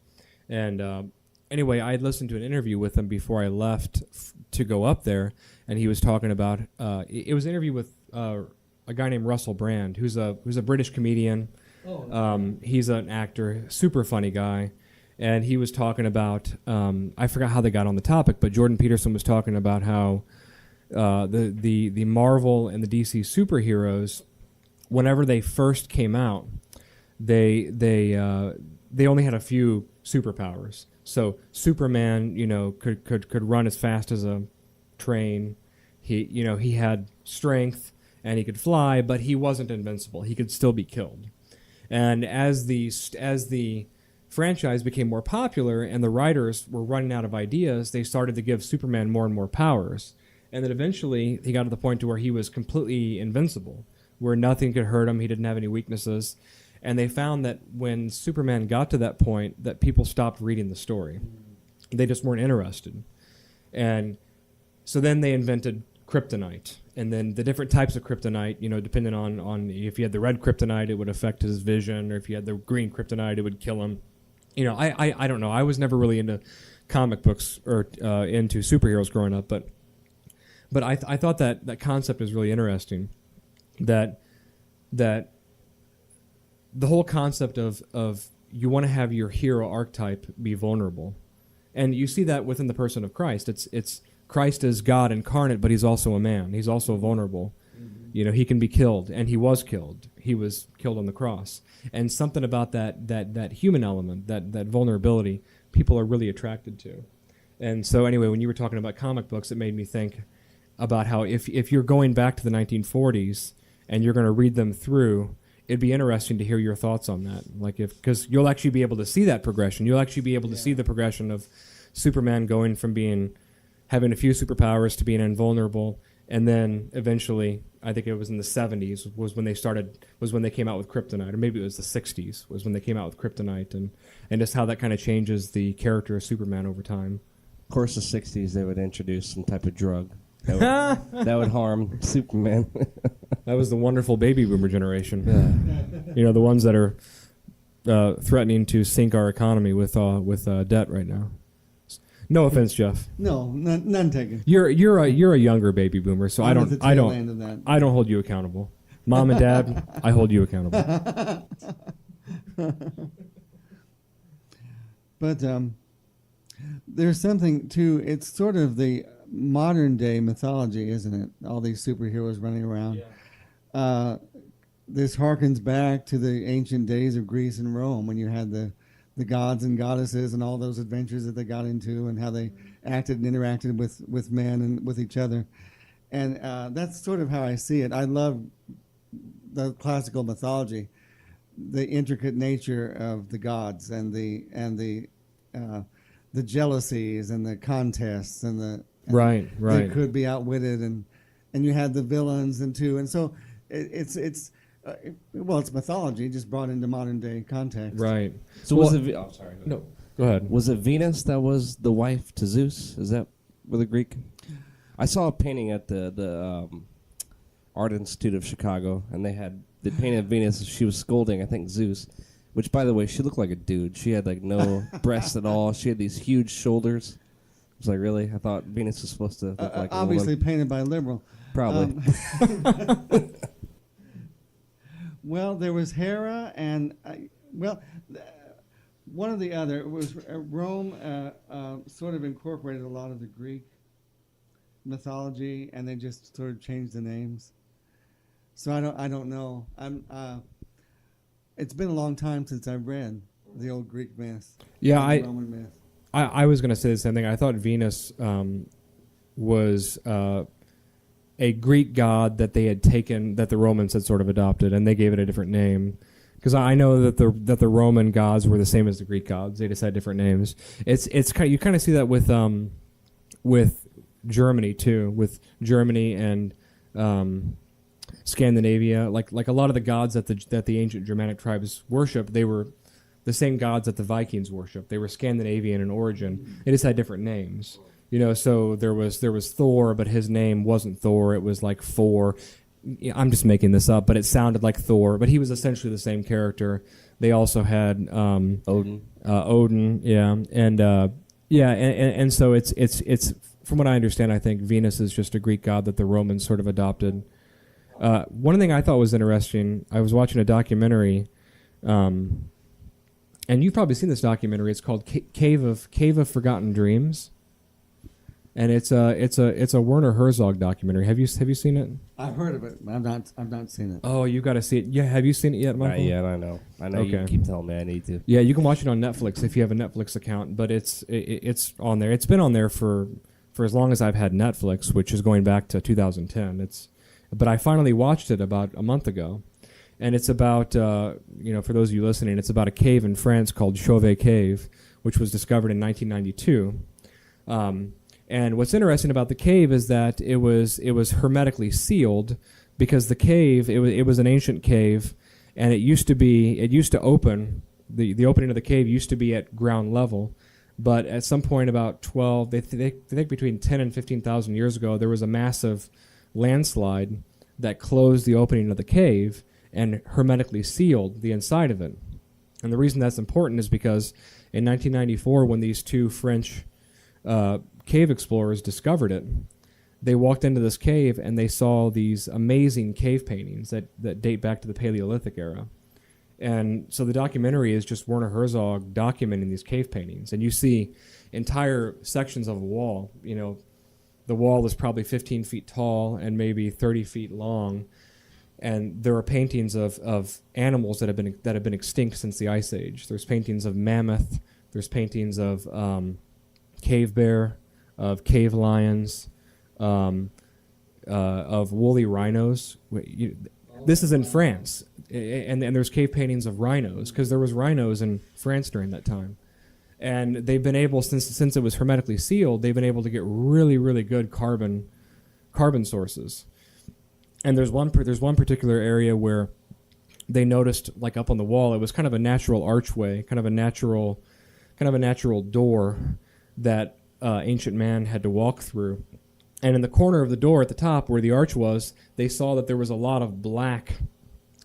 And anyway, I had listened to an interview with him before I left to go up there, and he was talking about, it was an interview with a guy named Russell Brand, who's a British comedian. He's an actor, super funny guy. And he was talking about, I forgot how they got on the topic, but Jordan Peterson was talking about how the Marvel and the DC superheroes, whenever they first came out, they only had a few superpowers. So Superman, could run as fast as a train. He had strength and he could fly, but he wasn't invincible. He could still be killed. And as the franchise became more popular and the writers were running out of ideas, they started to give Superman more and more powers. And then eventually he got to the point to where he was completely invincible, where nothing could hurt him, he didn't have any weaknesses. And they found that when Superman got to that point, that people stopped reading the story. They just weren't interested. And so then they invented kryptonite. And then the different types of kryptonite, depending on if you had the red kryptonite, it would affect his vision, or if you had the green kryptonite, it would kill him. I don't know. I was never really into comic books or into superheroes growing up, but I thought that concept was really interesting. That the whole concept of you want to have your hero archetype be vulnerable, and you see that within the person of Christ. It's Christ is God incarnate, but he's also a man. He's also vulnerable. Mm-hmm. He can be killed, and he was killed. He was killed on the cross. And something about that human element, that vulnerability, people are really attracted to. And so anyway, when you were talking about comic books, it made me think about how if you're going back to the 1940s and you're going to read them through, it'd be interesting to hear your thoughts on that. Because you'll actually be able to see that progression. You'll actually be able to see the progression of Superman going from having a few superpowers to being invulnerable. And then eventually, I think it was in the 70s was when they came out with kryptonite, or maybe it was the 60s was when they came out with kryptonite, and just how that kind of changes the character of Superman over time. Of course, the 60s, they would introduce some type of drug that would harm Superman. That was the wonderful baby boomer generation. Yeah. The ones that are threatening to sink our economy with debt right now. No offense, Jeff. No, none taken. You're a younger baby boomer, so I don't hold you accountable. Mom and Dad, I hold you accountable. But there's something too. It's sort of the modern day mythology, isn't it? All these superheroes running around. This harkens back to the ancient days of Greece and Rome, when you had the gods and goddesses and all those adventures that they got into, and how they acted and interacted with men and with each other. And that's sort of how I see it. I love the classical mythology, the intricate nature of the gods, and the jealousies and the contests and right. they could be outwitted, and you had the villains and so it's mythology just brought into modern day context. Right. So was it? Oh, sorry. No, go ahead. Was it Venus that was the wife to Zeus? Is that with the Greek? I saw a painting at the Art Institute of Chicago, and they painted Venus. She was scolding, I think, Zeus, which, by the way, she looked like a dude. She had like no breasts at all. She had these huge shoulders. I was like, really? I thought Venus was supposed to look like obviously a woman. painted by a liberal. Probably. Well, there was Hera, and one or the other. It was Rome sort of incorporated a lot of the Greek mythology, and they just sort of changed the names. So I don't know. It's been a long time since I've read the old Greek myths. Yeah, Roman myth. I was going to say the same thing. I thought Venus was a Greek god that they had taken, that the Romans had sort of adopted, and they gave it a different name. Because I know that the Roman gods were the same as the Greek gods. They just had different names. It's kind of, you kind of see that with Germany too, with Germany and Scandinavia. Like a lot of the gods that the ancient Germanic tribes worshipped, they were the same gods that the Vikings worshipped. They were Scandinavian in origin. They just had different names. So there was Thor, but his name wasn't Thor. It was like For. I'm just making this up, but it sounded like Thor. But he was essentially the same character. They also had Odin. Odin, yeah, and so it's from what I understand, I think Venus is just a Greek god that the Romans sort of adopted. One thing I thought was interesting, I was watching a documentary, and you've probably seen this documentary. It's called Cave of Forgotten Dreams. And it's a Werner Herzog documentary. Have you seen it? I've heard of it. I've not seen it. Oh, you got to see it. Yeah, have you seen it yet, Michael? Not yet. I know. Okay. You keep telling me I need to. Yeah, you can watch it on Netflix if you have a Netflix account. But it's on there. It's been on there for as long as I've had Netflix, which is going back to 2010. But I finally watched it about a month ago, and it's about for those of you listening, it's about a cave in France called Chauvet Cave, which was discovered in 1992. And what's interesting about the cave is that it was hermetically sealed, because the cave, it was an ancient cave, and it used to open, the opening of the cave used to be at ground level, but at some point about they think between 10 and 15,000 years ago, there was a massive landslide that closed the opening of the cave and hermetically sealed the inside of it. And the reason that's important is because in 1994, when these two French cave explorers discovered it, they walked into this cave and they saw these amazing cave paintings that date back to the Paleolithic era. And so the documentary is just Werner Herzog documenting these cave paintings. And you see entire sections of a wall. The wall is probably 15 feet tall and maybe 30 feet long. And there are paintings of animals that have been extinct since the Ice Age. There's paintings of mammoth. There's paintings of cave bear, of cave lions, of woolly rhinos. This is in France, and there's cave paintings of rhinos, because there was rhinos in France during that time. And they've been able, since it was hermetically sealed, they've been able to get really, really good carbon sources. And there's one particular area where they noticed, like up on the wall, it was kind of a natural archway, kind of a natural door that ancient man had to walk through. And in the corner of the door at the top where the arch was, they saw that there was a lot of black,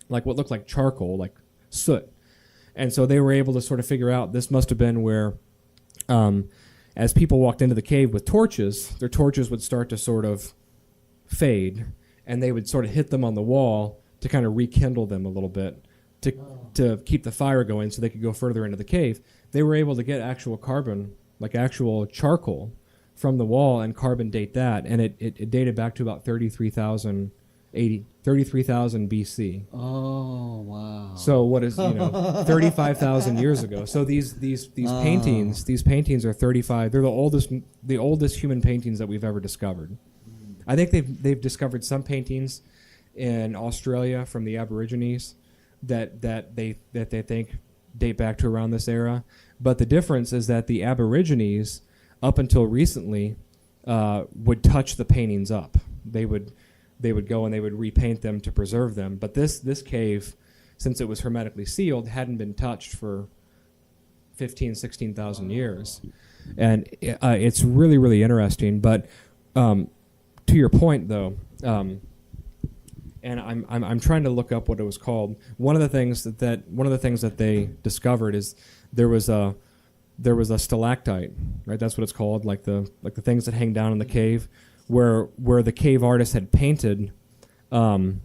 like what looked like charcoal, like soot. And so they were able to sort of figure out this must have been where, as people walked into the cave with torches, their torches would start to sort of fade, and they would sort of hit them on the wall to kind of rekindle them a little bit, to keep the fire going so they could go further into the cave. They were able to get actual carbon, like actual charcoal, from the wall and carbon date that, and it dated back to about 33,000 BC. Oh, wow. So what is 35,000 years ago? So these paintings are 35. They're the oldest human paintings that we've ever discovered. I think they've discovered some paintings in Australia from the Aborigines that they think date back to around this era. But the difference is that the Aborigines, up until recently, would touch the paintings up. They would go and they would repaint them to preserve them. But this cave, since it was hermetically sealed, hadn't been touched for 16,000 years. And it's really, really interesting. But to your point, though, and I'm trying to look up what it was called. One of the things that they discovered is there was a stalactite, right? That's what it's called, like the things that hang down in the cave, where the cave artist had painted a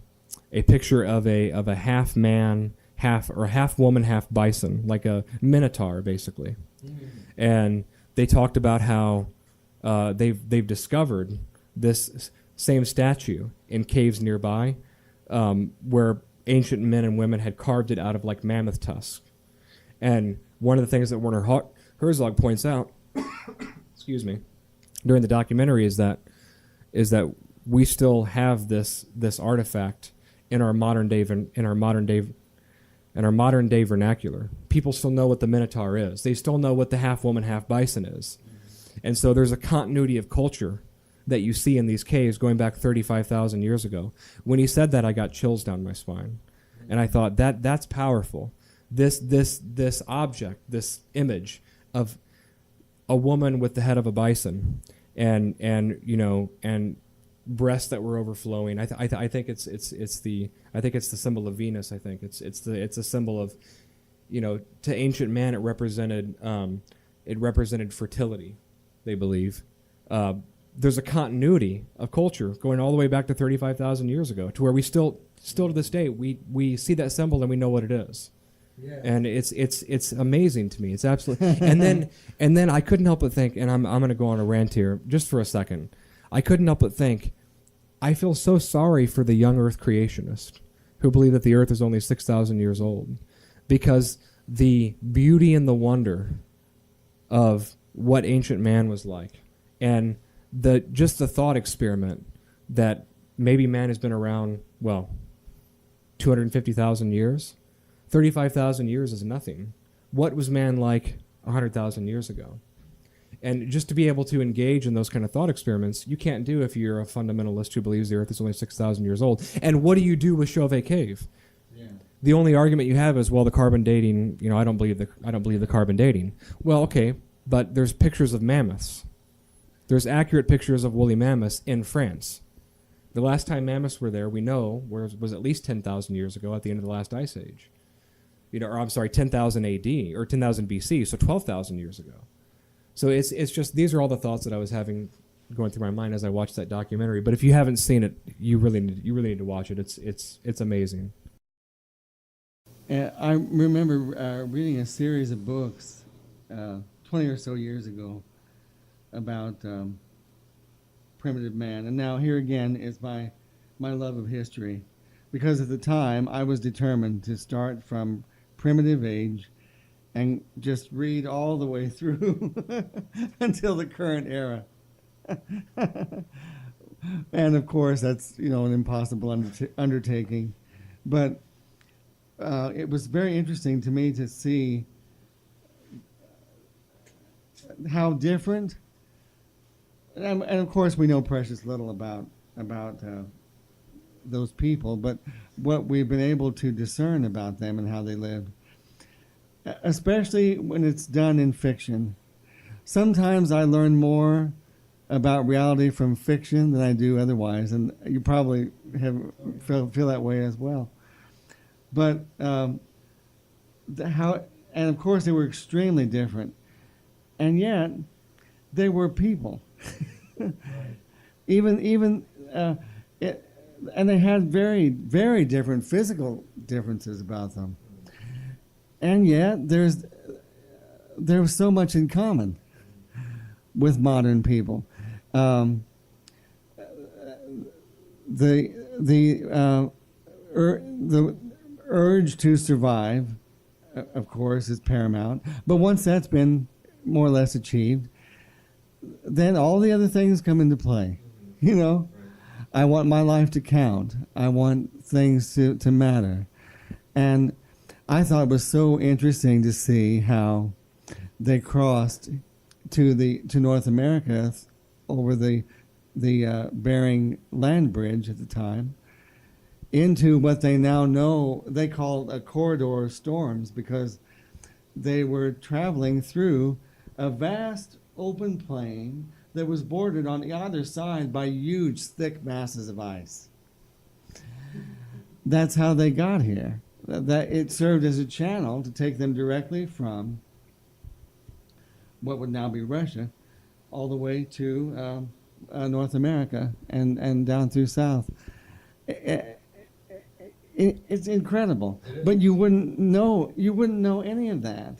picture of a half man, half woman, half bison, like a minotaur, basically. And they talked about how they've discovered this same statue in caves nearby, where ancient men and women had carved it out of like mammoth tusk. And one of the things that Werner Herzog points out, excuse me, during the documentary is that we still have this artifact in our modern day vernacular. People still know what the minotaur is. They still know what the half woman, half bison is. And so there's a continuity of culture that you see in these caves going back 35,000 years ago. When he said that, I got chills down my spine. And I thought that's powerful. This object, this image of a woman with the head of a bison and breasts that were overflowing. I think it's the symbol of Venus. I think it's a symbol of, to ancient man it represented fertility, they believe. There's a continuity of culture going all the way back to 35,000 years ago, to where we still to this day we see that symbol and we know what it is. Yeah. And it's amazing to me. It's absolutely. and then I couldn't help but think, and I'm going to go on a rant here just for a second. I couldn't help but think, I feel so sorry for the young Earth creationists who believe that the Earth is only 6,000 years old, because the beauty and the wonder of what ancient man was like, and the thought experiment that maybe man has been around 250,000 years. 35,000 years is nothing. What was man like 100,000 years ago? And just to be able to engage in those kind of thought experiments, you can't do if you're a fundamentalist who believes the Earth is only 6,000 years old. And what do you do with Chauvet Cave? Yeah. The only argument you have is, the carbon dating. I don't believe the carbon dating. Well, okay, but there's pictures of mammoths. There's accurate pictures of woolly mammoths in France. The last time mammoths were there, we know, was at least 10,000 years ago at the end of the last ice age. 10,000 AD or 10,000 BC, so 12,000 years ago. So it's just, these are all the thoughts that I was having going through my mind as I watched that documentary. But if you haven't seen it, you really need to watch it. It's amazing. I remember reading a series of books 20 or so years ago about primitive man, and now here again is my love of history, because at the time I was determined to start from primitive age and just read all the way through until the current era. And of course that's an impossible undertaking, but it was very interesting to me to see how different, and of course we know precious little about those people, but what we've been able to discern about them and how they live, especially when it's done in fiction. Sometimes I learn more about reality from fiction than I do otherwise, and you probably feel that way as well. But and of course they were extremely different, and yet they were people. And they had very, very different physical differences about them, and yet there was so much in common. with modern people. The urge to survive, of course, is paramount. But once that's been more or less achieved, then all the other things come into play. You know, I want my life to count. I want things to matter. And I thought it was so interesting to see how they crossed to North America over the Bering Land Bridge at the time, into what they now know they called a corridor of storms, because they were traveling through a vast open plain that was bordered on either side by huge, thick masses of ice. That's how they got here. That it served as a channel to take them directly from what would now be Russia all the way to North America and down through south. It's incredible, but you wouldn't know any of that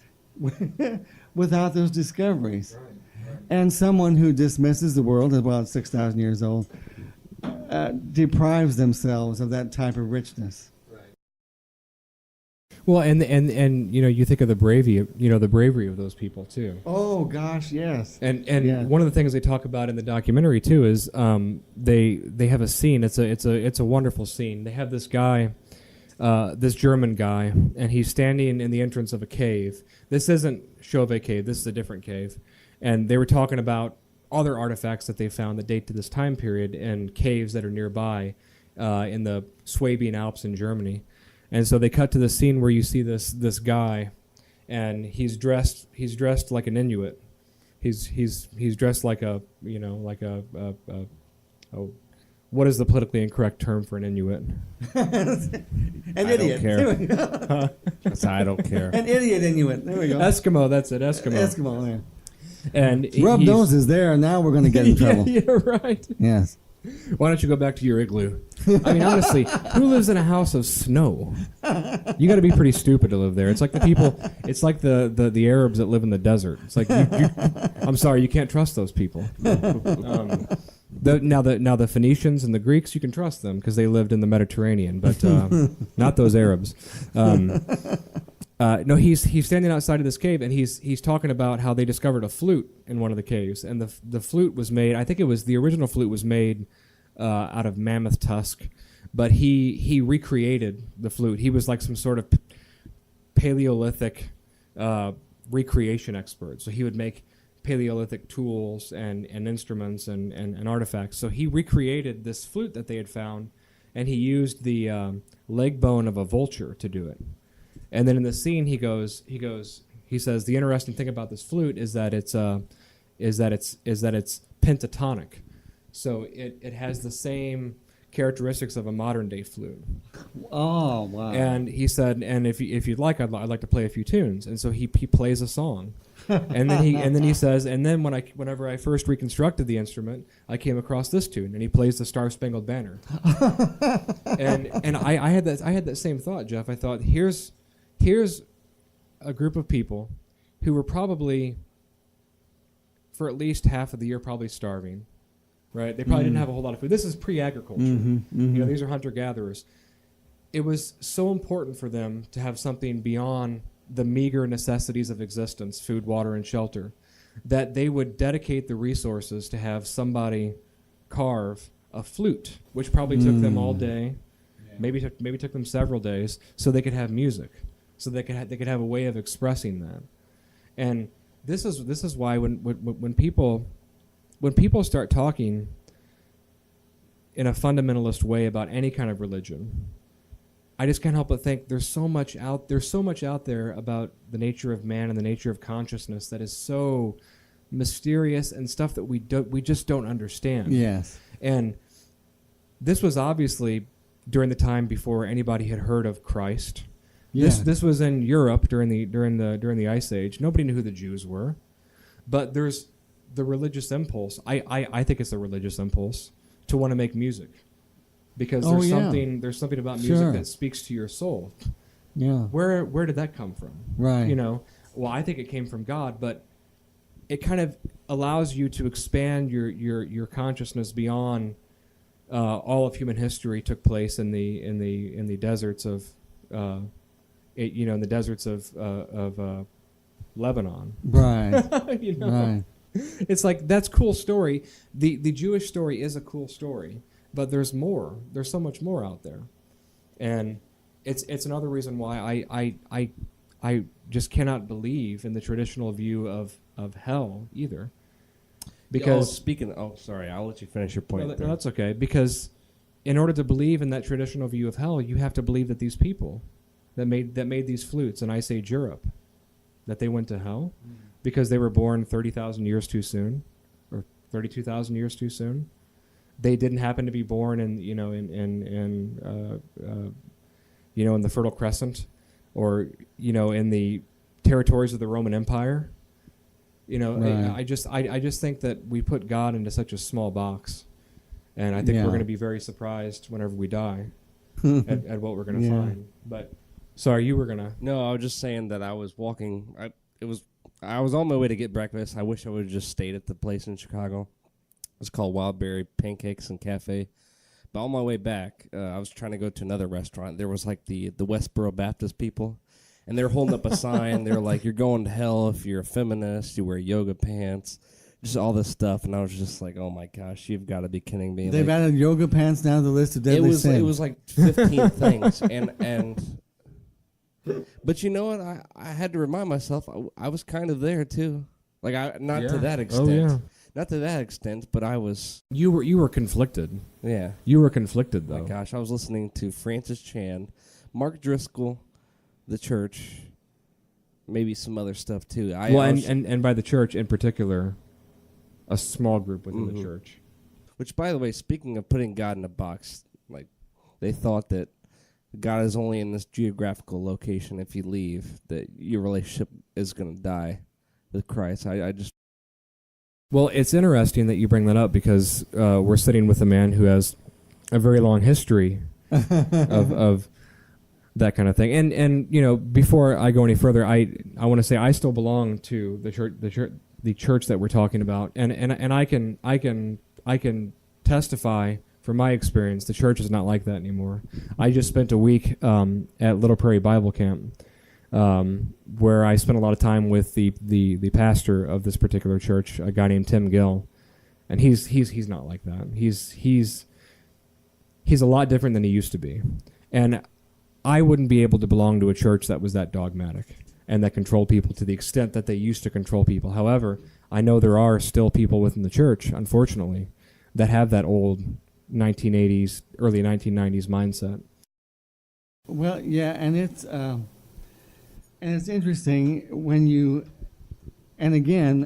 without those discoveries. Right. And someone who dismisses the world, about 6,000 years old, deprives themselves of that type of richness. Well, and you know, you think of the bravery of those people too. Oh gosh, yes. And yeah. One of the things they talk about in the documentary too is they have a scene. It's a wonderful scene. They have this guy, this German guy, and he's standing in the entrance of a cave. This isn't Chauvet Cave. This is a different cave. And they were talking about other artifacts that they found that date to this time period in caves that are nearby in the Swabian Alps in Germany. And so they cut to the scene where you see this guy, and he's dressed like an Inuit. He's dressed like a what is the politically incorrect term for an Inuit? An idiot. Don't care. I don't care. An idiot Inuit. There we go. Eskimo. That's it. Eskimo. Eskimo. Yeah. And rub noses there, and now we're going to get in trouble. Yeah, right. Yes. Why don't you go back to your igloo? I mean, honestly, who lives in a house of snow? You got to be pretty stupid to live there. It's like the people. It's like the Arabs that live in the desert. It's like I'm sorry, you can't trust those people. Now the Phoenicians and the Greeks, you can trust them because they lived in the Mediterranean, but not those Arabs. No, he's standing outside of this cave, and he's talking about how they discovered a flute in one of the caves, and the flute was made. I think it was the original flute was made out of mammoth tusk, but he recreated the flute. He was like some sort of Paleolithic recreation expert. So he would make Paleolithic tools and instruments and artifacts. So he recreated this flute that they had found, and he used the leg bone of a vulture to do it. And then in the scene, he says the interesting thing about this flute is that it's pentatonic, so it has the same characteristics of a modern day flute. Oh wow! And he said, and if you'd like, I'd like to play a few tunes. And so he plays a song, and then he says, and then whenever I first reconstructed the instrument, I came across this tune, and he plays the Star Spangled Banner. and I had that same thought, Jeff. I thought here's a group of people who were probably, for at least half of the year, probably starving, right? They probably didn't have a whole lot of food. This is pre-agriculture. You know, these are hunter-gatherers. It was so important for them to have something beyond the meager necessities of existence, food, water, and shelter, that they would dedicate the resources to have somebody carve a flute, which probably took them all day, maybe took them several days, so they could have music. So they could have a way of expressing that, and this is why when people start talking in a fundamentalist way about any kind of religion, I just can't help but think there's so much out there about the nature of man and the nature of consciousness that is so mysterious and stuff that we just don't understand. Yes, and this was obviously during the time before anybody had heard of Christ. Yeah. This was in Europe during the Ice Age. Nobody knew who the Jews were, but there's the religious impulse. I think it's a religious impulse to want to make music, because there's something about music that speaks to your soul. Yeah. Where did that come from? Right. You know. Well, I think it came from God, but it kind of allows you to expand your consciousness beyond all of human history took place in the deserts of in the deserts of Lebanon. Right. You know? Right. It's like, that's cool story. The Jewish story is a cool story, but there's more. There's so much more out there, and it's another reason why I just cannot believe in the traditional view of hell either. Because sorry, I'll let you finish your point. no, that's okay. Because in order to believe in that traditional view of hell, you have to believe that these people that made these flutes in Ice Age Europe, that they went to hell because they were born 30,000 years too soon, or 32,000 years too soon. They didn't happen to be born in the Fertile Crescent, or in the territories of the Roman Empire. Right. I just think that we put God into such a small box, and I think we're going to be very surprised whenever we die at what we're going to find. But sorry, you were gonna. No, I was just saying that I was walking. I was on my way to get breakfast. I wish I would have just stayed at the place in Chicago. It's called Wildberry Pancakes and Cafe. But on my way back, I was trying to go to another restaurant. There was like the Westboro Baptist people, and they're holding up a sign. They're like, "You're going to hell if you're a feminist. You wear yoga pants." Just all this stuff, and I was just like, "Oh my gosh, you've got to be kidding me!" They've added yoga pants now to the list of deadly sins. It was like 15 things, and but you know what? I had to remind myself I was kind of there too. Like not to that extent, not to that extent, but I was. You were conflicted. Yeah, you were conflicted though. My gosh, I was listening to Francis Chan, Mark Driscoll, the church, maybe some other stuff too. And by the church in particular, a small group within the church. Which, by the way, speaking of putting God in a box, like they thought that God is only in this geographical location. If you leave, that your relationship is going to die with Christ. I just. Well, it's interesting that you bring that up because we're sitting with a man who has a very long history of that kind of thing. And before I go any further, I want to say I still belong to the church that we're talking about, and I can testify from my experience. The church is not like that anymore. I just spent a week at Little Prairie Bible Camp, where I spent a lot of time with the pastor of this particular church, a guy named Tim Gill, and he's not like that. He's a lot different than he used to be, and I wouldn't be able to belong to a church that was that dogmatic and that controlled people to the extent that they used to control people. However, I know there are still people within the church, unfortunately, that have that old 1980s, early 1990s mindset. Well, yeah, and it's interesting when you, and again,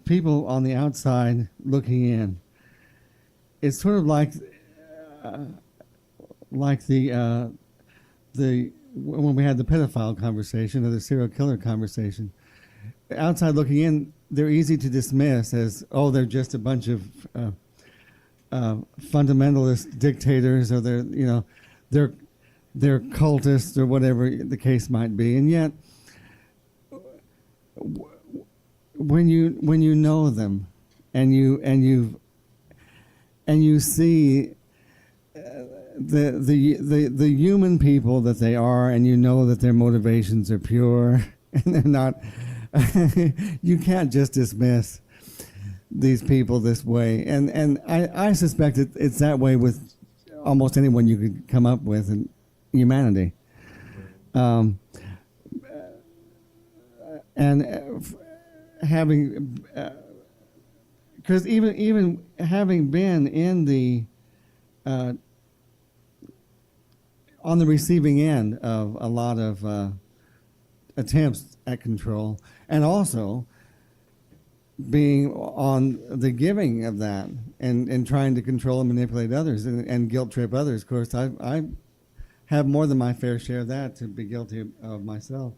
people on the outside looking in. It's sort of like the when we had the pedophile conversation or the serial killer conversation. Outside looking in, they're easy to dismiss as, oh, they're just a bunch of fundamentalist dictators, or they're cultists, or whatever the case might be. And yet, when you know them, and you see the human people that they are, and you know that their motivations are pure, and they're not. You can't just dismiss these people this way, and I suspect it's that way with almost anyone you could come up with in humanity. Having, because even having been in the on the receiving end of a lot of attempts at control, and also being on the giving of that, and trying to control and manipulate others, and guilt trip others. Of course, I have more than my fair share of that to be guilty of myself.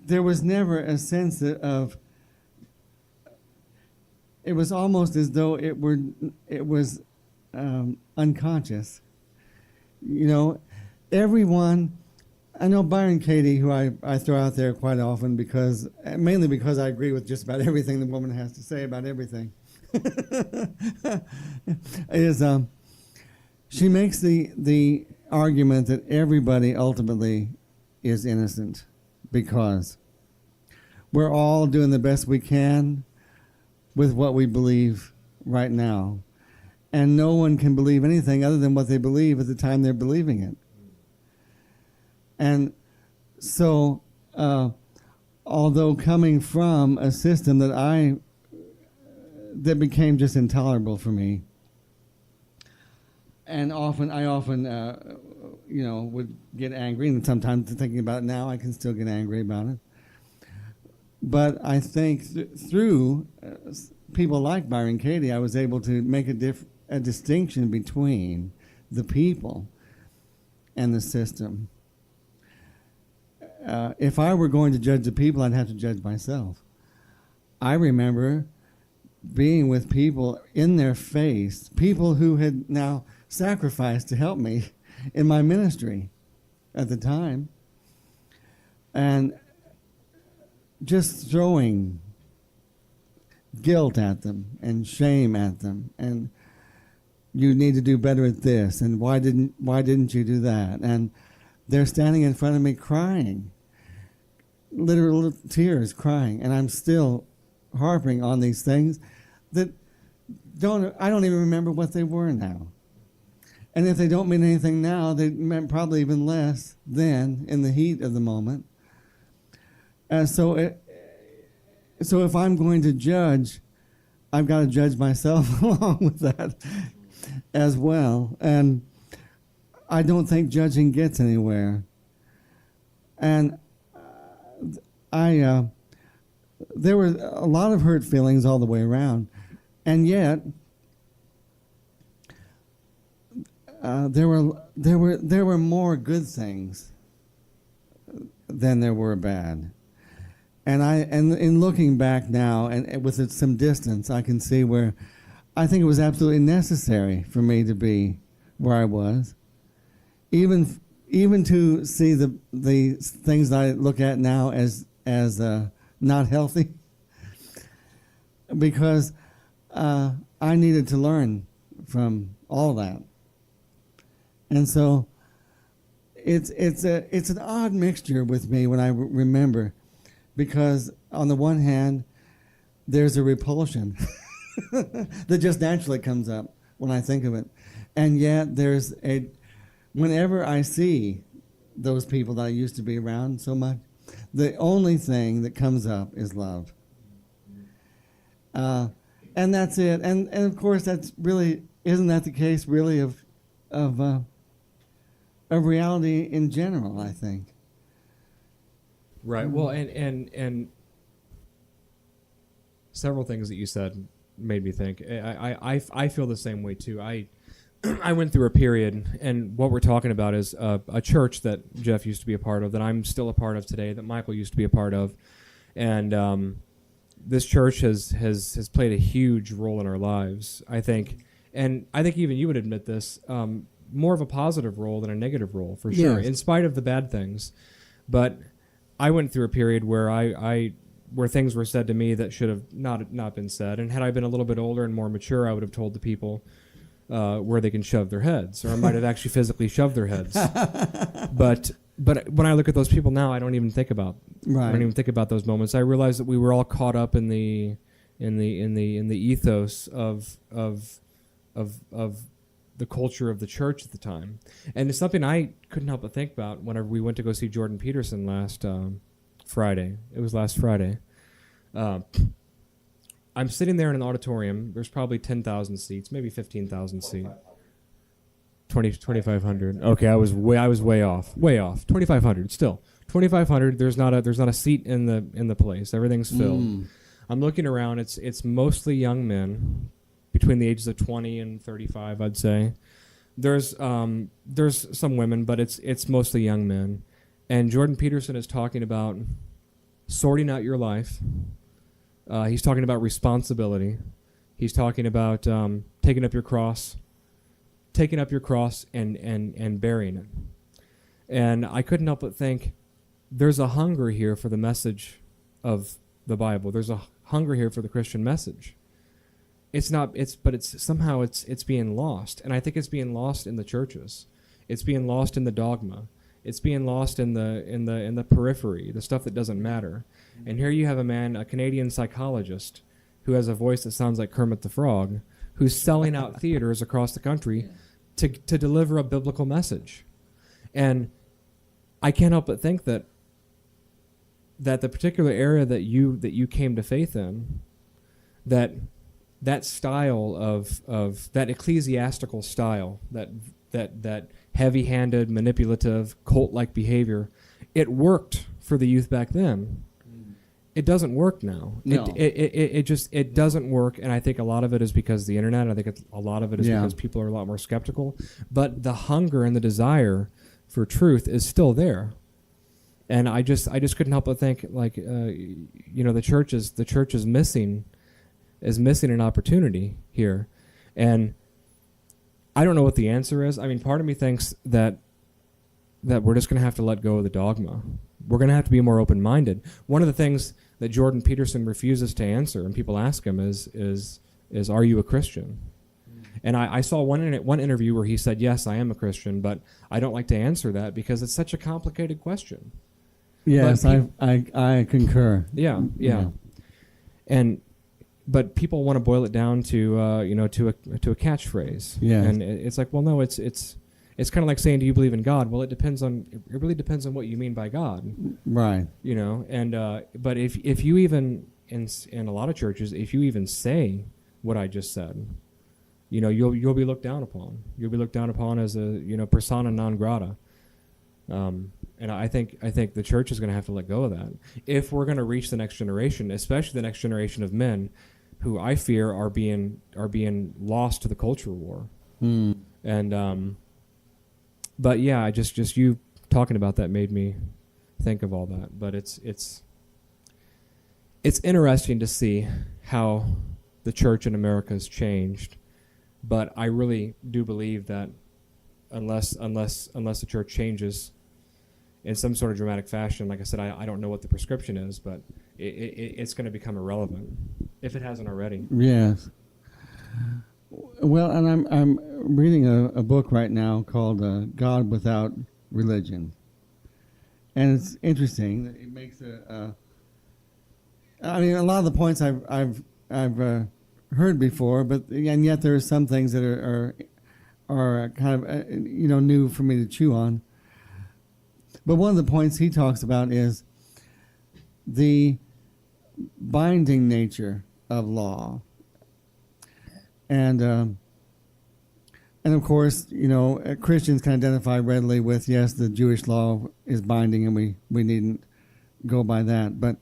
There was never a sense of. It was almost as though it was unconscious. Everyone I know Byron Katie, who I throw out there quite often mainly because I agree with just about everything the woman has to say about everything. She makes the argument that everybody ultimately is innocent because we're all doing the best we can with what we believe right now. And no one can believe anything other than what they believe at the time they're believing it. And so, although coming from a system that became just intolerable for me, and I often would get angry, and sometimes thinking about it now, I can still get angry about it. But I think through people like Byron Katie, I was able to make a distinction between the people and the system. If I were going to judge the people, I'd have to judge myself. I remember being with people in their face, people who had now sacrificed to help me in my ministry at the time, and just throwing guilt at them and shame at them, and you need to do better at this, and why didn't you do that? And they're standing in front of me crying, literal tears, crying, and I'm still harping on these things that I don't even remember what they were now. And if they don't mean anything now, they meant probably even less then in the heat of the moment. So if I'm going to judge, I've got to judge myself along with that as well. And I don't think judging gets anywhere. And there were a lot of hurt feelings all the way around. And yet, there were more good things than there were bad. And in looking back now and with some distance, I can see where I think it was absolutely necessary for me to be where I was, even to see the things that I look at now as not healthy, because I needed to learn from all that. And so it's an odd mixture with me when I remember, because on the one hand, there's a repulsion that just naturally comes up when I think of it. And yet whenever I see those people that I used to be around so much, the only thing that comes up is love. And that's it. And of course, isn't that the case really of reality in general, I think. Right. Well, and several things that you said made me think. I feel the same way too. I went through a period, and what we're talking about is a church that Jeff used to be a part of, that I'm still a part of today, that Michael used to be a part of, and this church has played a huge role in our lives, I think, and I think even you would admit this, more of a positive role than a negative role, for sure, yes, in spite of the bad things. But I went through a period where where things were said to me that should have not been said, and had I been a little bit older and more mature, I would have told the people where they can shove their heads, or I might have actually physically shoved their heads. But when I look at those people now, I don't even think about. Right. I don't even think about those moments. I realize that we were all caught up in the ethos of the culture of the church at the time, and it's something I couldn't help but think about whenever we went to go see Jordan Peterson last Friday. It was last Friday. I'm sitting there in an auditorium. There's probably 10,000 seats, maybe 15,000 seats. 2,500. Okay, I was way off. 2,500 still. 2,500. There's not a seat in the place. Everything's filled. I'm looking around. It's mostly young men between the ages of 20 and 35, I'd say. There's some women, but it's mostly young men. And Jordan Peterson is talking about sorting out your life. He's talking about responsibility. He's talking about taking up your cross and burying it. And I couldn't help but think, there's a hunger here for the message of the Bible. There's a hunger here for the Christian message. But somehow it's being lost. And I think it's being lost in the churches. It's being lost in the dogma. It's being lost in the periphery, the stuff that doesn't matter. And here you have a Canadian psychologist, who has a voice that sounds like Kermit the Frog, who's selling out theaters across the country to deliver a biblical message. And I can't help but think that the particular area that you came to faith in, that style of that ecclesiastical style, that heavy-handed, manipulative, cult-like behavior, it worked for the youth back then. It doesn't work now. No. It doesn't work, and I think a lot of it is because of the internet. I think a lot of it is because people are a lot more skeptical. But the hunger and the desire for truth is still there, and I just couldn't help but think, like, the church is missing an opportunity here, and I don't know what the answer is. I mean, part of me thinks that we're just going to have to let go of the dogma. We're going to have to be more open-minded. One of the things that Jordan Peterson refuses to answer, and people ask him, is are you a Christian? And I saw one interview where he said, yes, I am a Christian, but I don't like to answer that because it's such a complicated question. Yes, I concur. Yeah. But people want to boil it down to a catchphrase. Yeah. And it's like, well, no, it's kind of like saying, do you believe in God? Well, it really depends on what you mean by God. Right. But if you even in a lot of churches, if you even say what I just said, you'll be looked down upon. You'll be looked down upon as a persona non grata. And I think the church is going to have to let go of that if we're going to reach the next generation, especially the next generation of men, who I fear are being lost to the culture war. And but yeah, just you talking about that made me think of all that. But it's interesting to see how the church in America has changed. But I really do believe that unless the church changes in some sort of dramatic fashion, like I said, I don't know what the prescription is, but it's going to become irrelevant if it hasn't already. Yes. Well, and I'm reading a book right now called God Without Religion, and it's interesting. It makes a lot of the points I've heard before, and yet there are some things that are kind of new for me to chew on. But one of the points he talks about is the binding nature of law. And of course, Christians can identify readily with, yes, the Jewish law is binding and we needn't go by that. But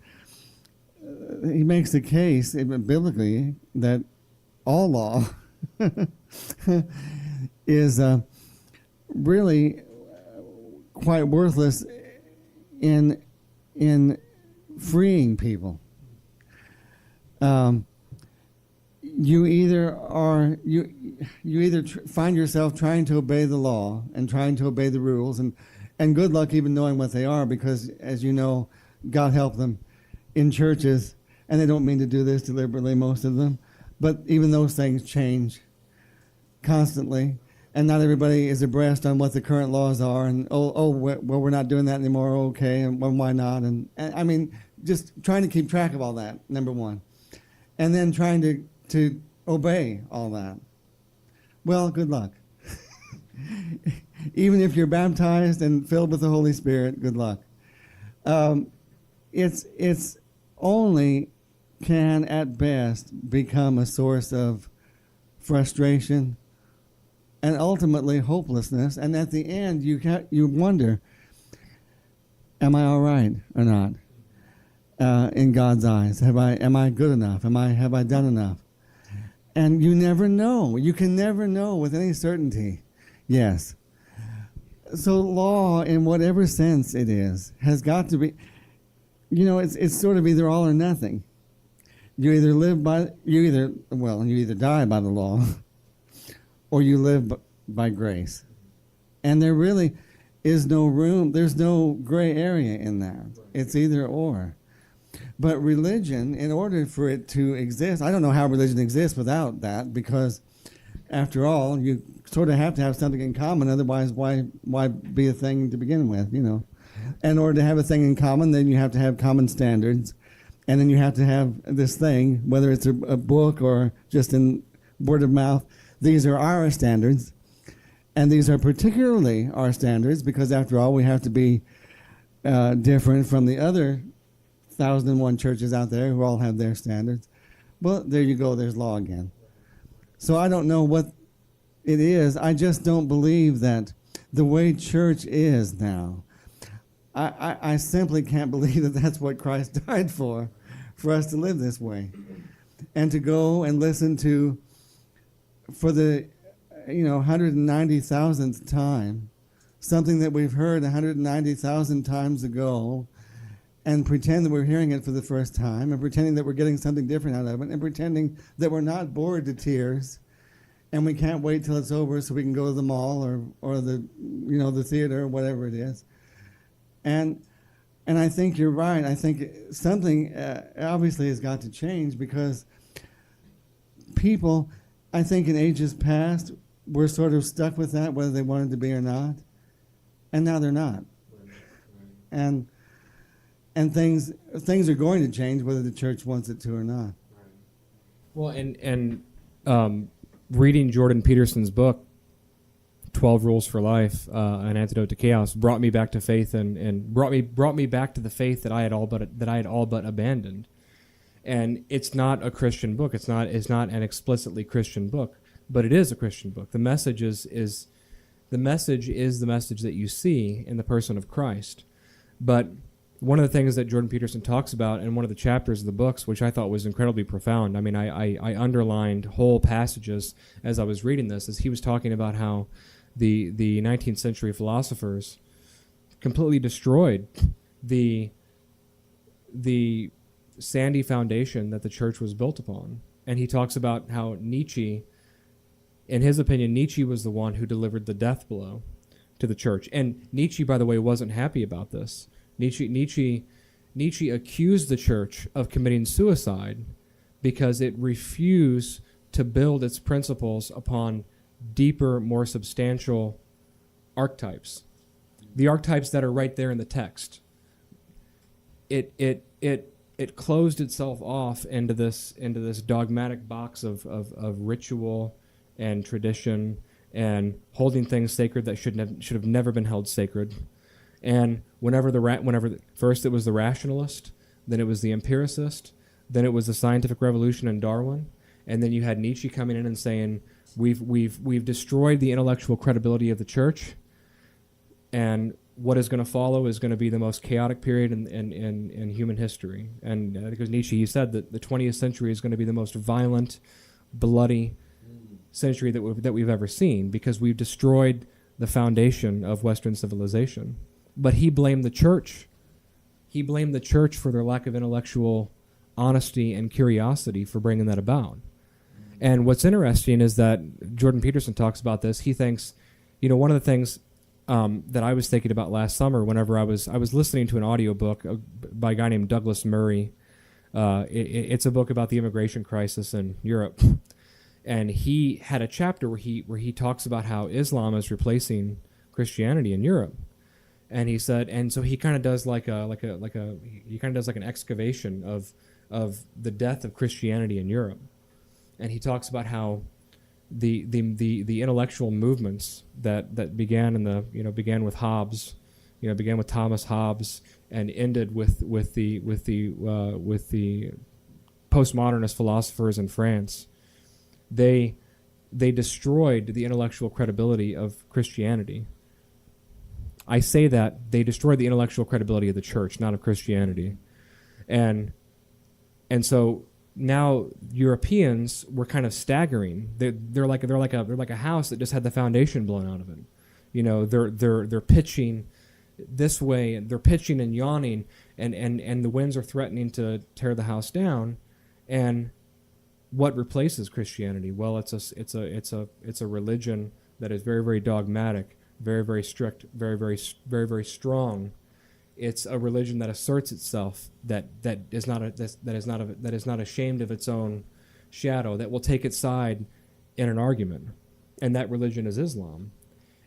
he makes the case biblically that all law is really quite worthless in freeing people. You either find yourself trying to obey the law and trying to obey the rules, and good luck even knowing what they are, because, as you know, God help them, in churches, and they don't mean to do this deliberately, most of them, but even those things change constantly, and not everybody is abreast on what the current laws are, and we're not doing that anymore, okay, and well, why not? And I mean, just trying to keep track of all that, number one, and then trying to obey all that. Well, good luck. Even if you're baptized and filled with the Holy Spirit, good luck. It's only can at best become a source of frustration and ultimately hopelessness. And at the end, you wonder, am I all right or not? In God's eyes, am I good enough? Have I done enough? And you never know. You can never know with any certainty. Yes. So law, in whatever sense it is, has got to be. It's sort of either all or nothing. You either die by the law, or you live by grace. And there really, is no room. There's no gray area in that. It's either or. But religion, in order for it to exist, I don't know how religion exists without that, because after all, you sort of have to have something in common. Otherwise, why be a thing to begin with, you know? In order to have a thing in common, then you have to have common standards. And then you have to have this thing, whether it's a book or just in word of mouth. These are our standards. And these are particularly our standards because, after all, we have to be different from the other 1,001 churches out there who all have their standards. Well, there you go. There's law again. So I don't know what it is. I just don't believe that the way church is now, I simply can't believe that that's what Christ died for us to live this way. And to go and listen to, for the 190,000th time, something that we've heard 190,000 times ago, and pretend that we're hearing it for the first time, and pretending that we're getting something different out of it, and pretending that we're not bored to tears, and we can't wait till it's over so we can go to the mall or the the theater or whatever it is. And I think you're right. I think something obviously has got to change, because people, I think in ages past, were sort of stuck with that, whether they wanted to be or not, and now they're not. And things are going to change, whether the church wants it to or not. Well, and reading Jordan Peterson's book, 12 Rules for Life, An Antidote to Chaos, brought me back to faith and brought me back to the faith that I had all but abandoned. And it's not a Christian book. It's not an explicitly Christian book, but it is a Christian book. The message is the message that you see in the person of Christ. But one of the things that Jordan Peterson talks about in one of the chapters of the books, which I thought was incredibly profound, I mean, I underlined whole passages as I was reading this, is he was talking about how the 19th century philosophers completely destroyed the sandy foundation that the church was built upon. And he talks about how Nietzsche, in his opinion, Nietzsche was the one who delivered the death blow to the church. And Nietzsche, by the way, wasn't happy about this. Nietzsche accused the church of committing suicide because it refused to build its principles upon deeper, more substantial archetypes. The archetypes that are right there in the text. It closed itself off into this dogmatic box of ritual and tradition and holding things sacred that should have never been held sacred. And first it was the rationalist, then it was the empiricist, then it was the scientific revolution and Darwin, and then you had Nietzsche coming in and saying, we've destroyed the intellectual credibility of the church, and what is going to follow is going to be the most chaotic period in human history. And because Nietzsche, he said that the 20th century is going to be the most violent, bloody century that we've ever seen, because we've destroyed the foundation of Western civilization. But he blamed the church. He blamed the church for their lack of intellectual honesty and curiosity for bringing that about. And what's interesting is that Jordan Peterson talks about this. He thinks, one of the things that I was thinking about last summer whenever I was listening to an audiobook by a guy named Douglas Murray. It's a book about the immigration crisis in Europe. And he had a chapter where he talks about how Islam is replacing Christianity in Europe. And he said, and so he kind of does like an excavation of the death of Christianity in Europe. And he talks about how the intellectual movements that began began with Hobbes, began with Thomas Hobbes and ended with the postmodernist philosophers in France. They destroyed the intellectual credibility of Christianity. I say that they destroyed the intellectual credibility of the church, not of Christianity, and so now Europeans were kind of staggering. They're like a house that just had the foundation blown out of it. They're pitching this way, and they're pitching and yawning, and the winds are threatening to tear the house down. And what replaces Christianity? Well, it's a religion that is very, very dogmatic, very, very strict, very, very, very, very strong. It's a religion that asserts itself, that is not ashamed of its own shadow, that will take its side in an argument, and that religion is Islam.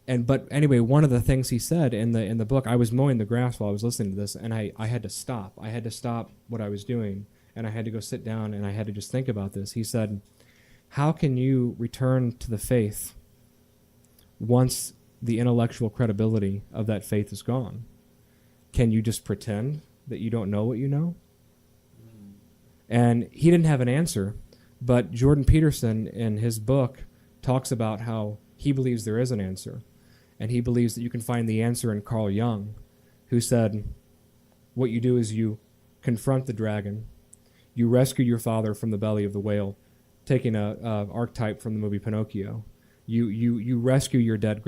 But anyway, one of the things he said in the book, I was mowing the grass while I was listening to this, and I had to stop. I had to stop what I was doing, and I had to go sit down, and I had to just think about this. He said, how can you return to the faith once the intellectual credibility of that faith is gone? Can you just pretend that you don't know what you know? And he didn't have an answer, but Jordan Peterson in his book talks about how he believes there is an answer. And he believes that you can find the answer in Carl Jung, who said, what you do is you confront the dragon, you rescue your father from the belly of the whale, taking a archetype from the movie Pinocchio. You rescue your dead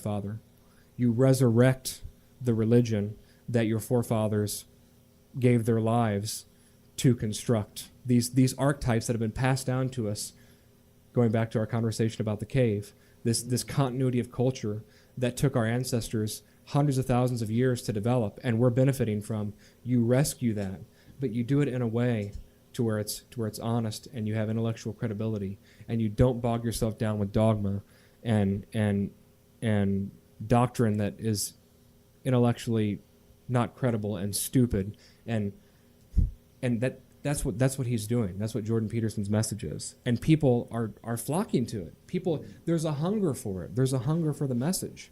father. You resurrect the religion that your forefathers gave their lives to construct. These archetypes that have been passed down to us, going back to our conversation about the cave, this continuity of culture that took our ancestors hundreds of thousands of years to develop, and we're benefiting from. You rescue that, but you do it in a way to where it's honest, and you have intellectual credibility, and you don't bog yourself down with dogma and doctrine that is intellectually not credible and stupid, and that's what he's doing. That's what Jordan Peterson's message is, and people are flocking to it. There's a hunger for it. There's a hunger for the message,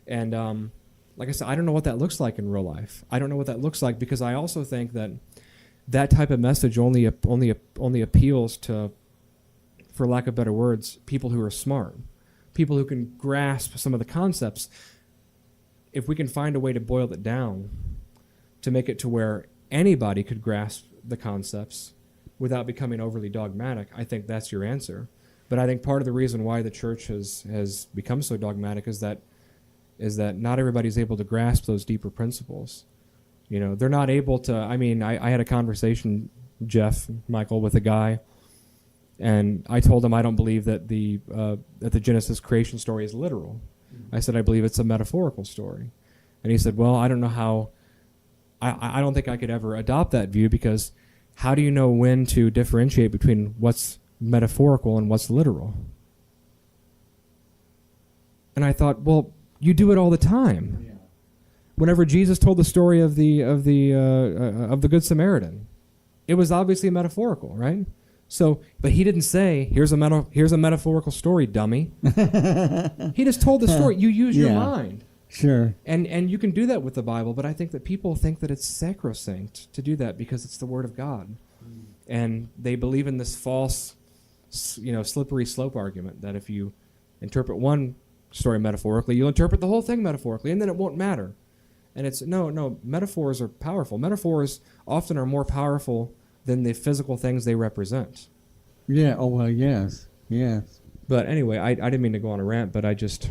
and like I said, I don't know what that looks like in real life. I don't know what that looks like, because I also think that type of message only appeals to, for lack of better words, people who are smart, people who can grasp some of the concepts. If we can find a way to boil it down to make it to where anybody could grasp the concepts without becoming overly dogmatic, I think that's your answer. But I think part of the reason why the church has become so dogmatic is that not everybody's able to grasp those deeper principles. You know, they're not able to. I mean, I had a conversation, Michael, with a guy, and I told him I don't believe that the Genesis creation story is literal. I said I believe it's a metaphorical story, and he said, "Well, I don't know how. I don't think I could ever adopt that view, because how do you know when to differentiate between what's metaphorical and what's literal?" And I thought, well, you do it all the time. Yeah. Whenever Jesus told the story of the Good Samaritan, it was obviously metaphorical, right? So, but he didn't say, here's a metaphorical story, dummy. He just told the story. You use your mind. Sure. And you can do that with the Bible, but I think that people think that it's sacrosanct to do that because it's the Word of God. And they believe in this false, slippery slope argument that if you interpret one story metaphorically, you'll interpret the whole thing metaphorically, and then it won't matter. And it's, no, metaphors are powerful. Metaphors often are more powerful than the physical things they represent. Yeah, oh, well, yes. But anyway, I didn't mean to go on a rant, but I just...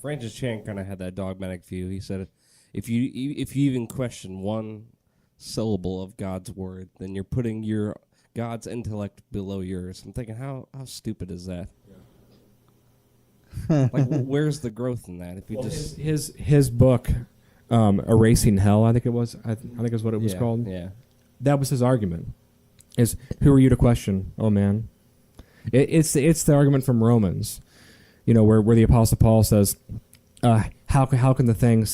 Francis Chan kind of had that dogmatic view. He said, if you even question one syllable of God's word, then you're putting your God's intellect below yours. I'm thinking, how stupid is that? Yeah. Like, where's the growth in that? If you his book, Erasing Hell, I think it was. I think is what it was called. Yeah, that was his argument. Is who are you to question? Oh man, it's the argument from Romans. Where the Apostle Paul says, how can the thing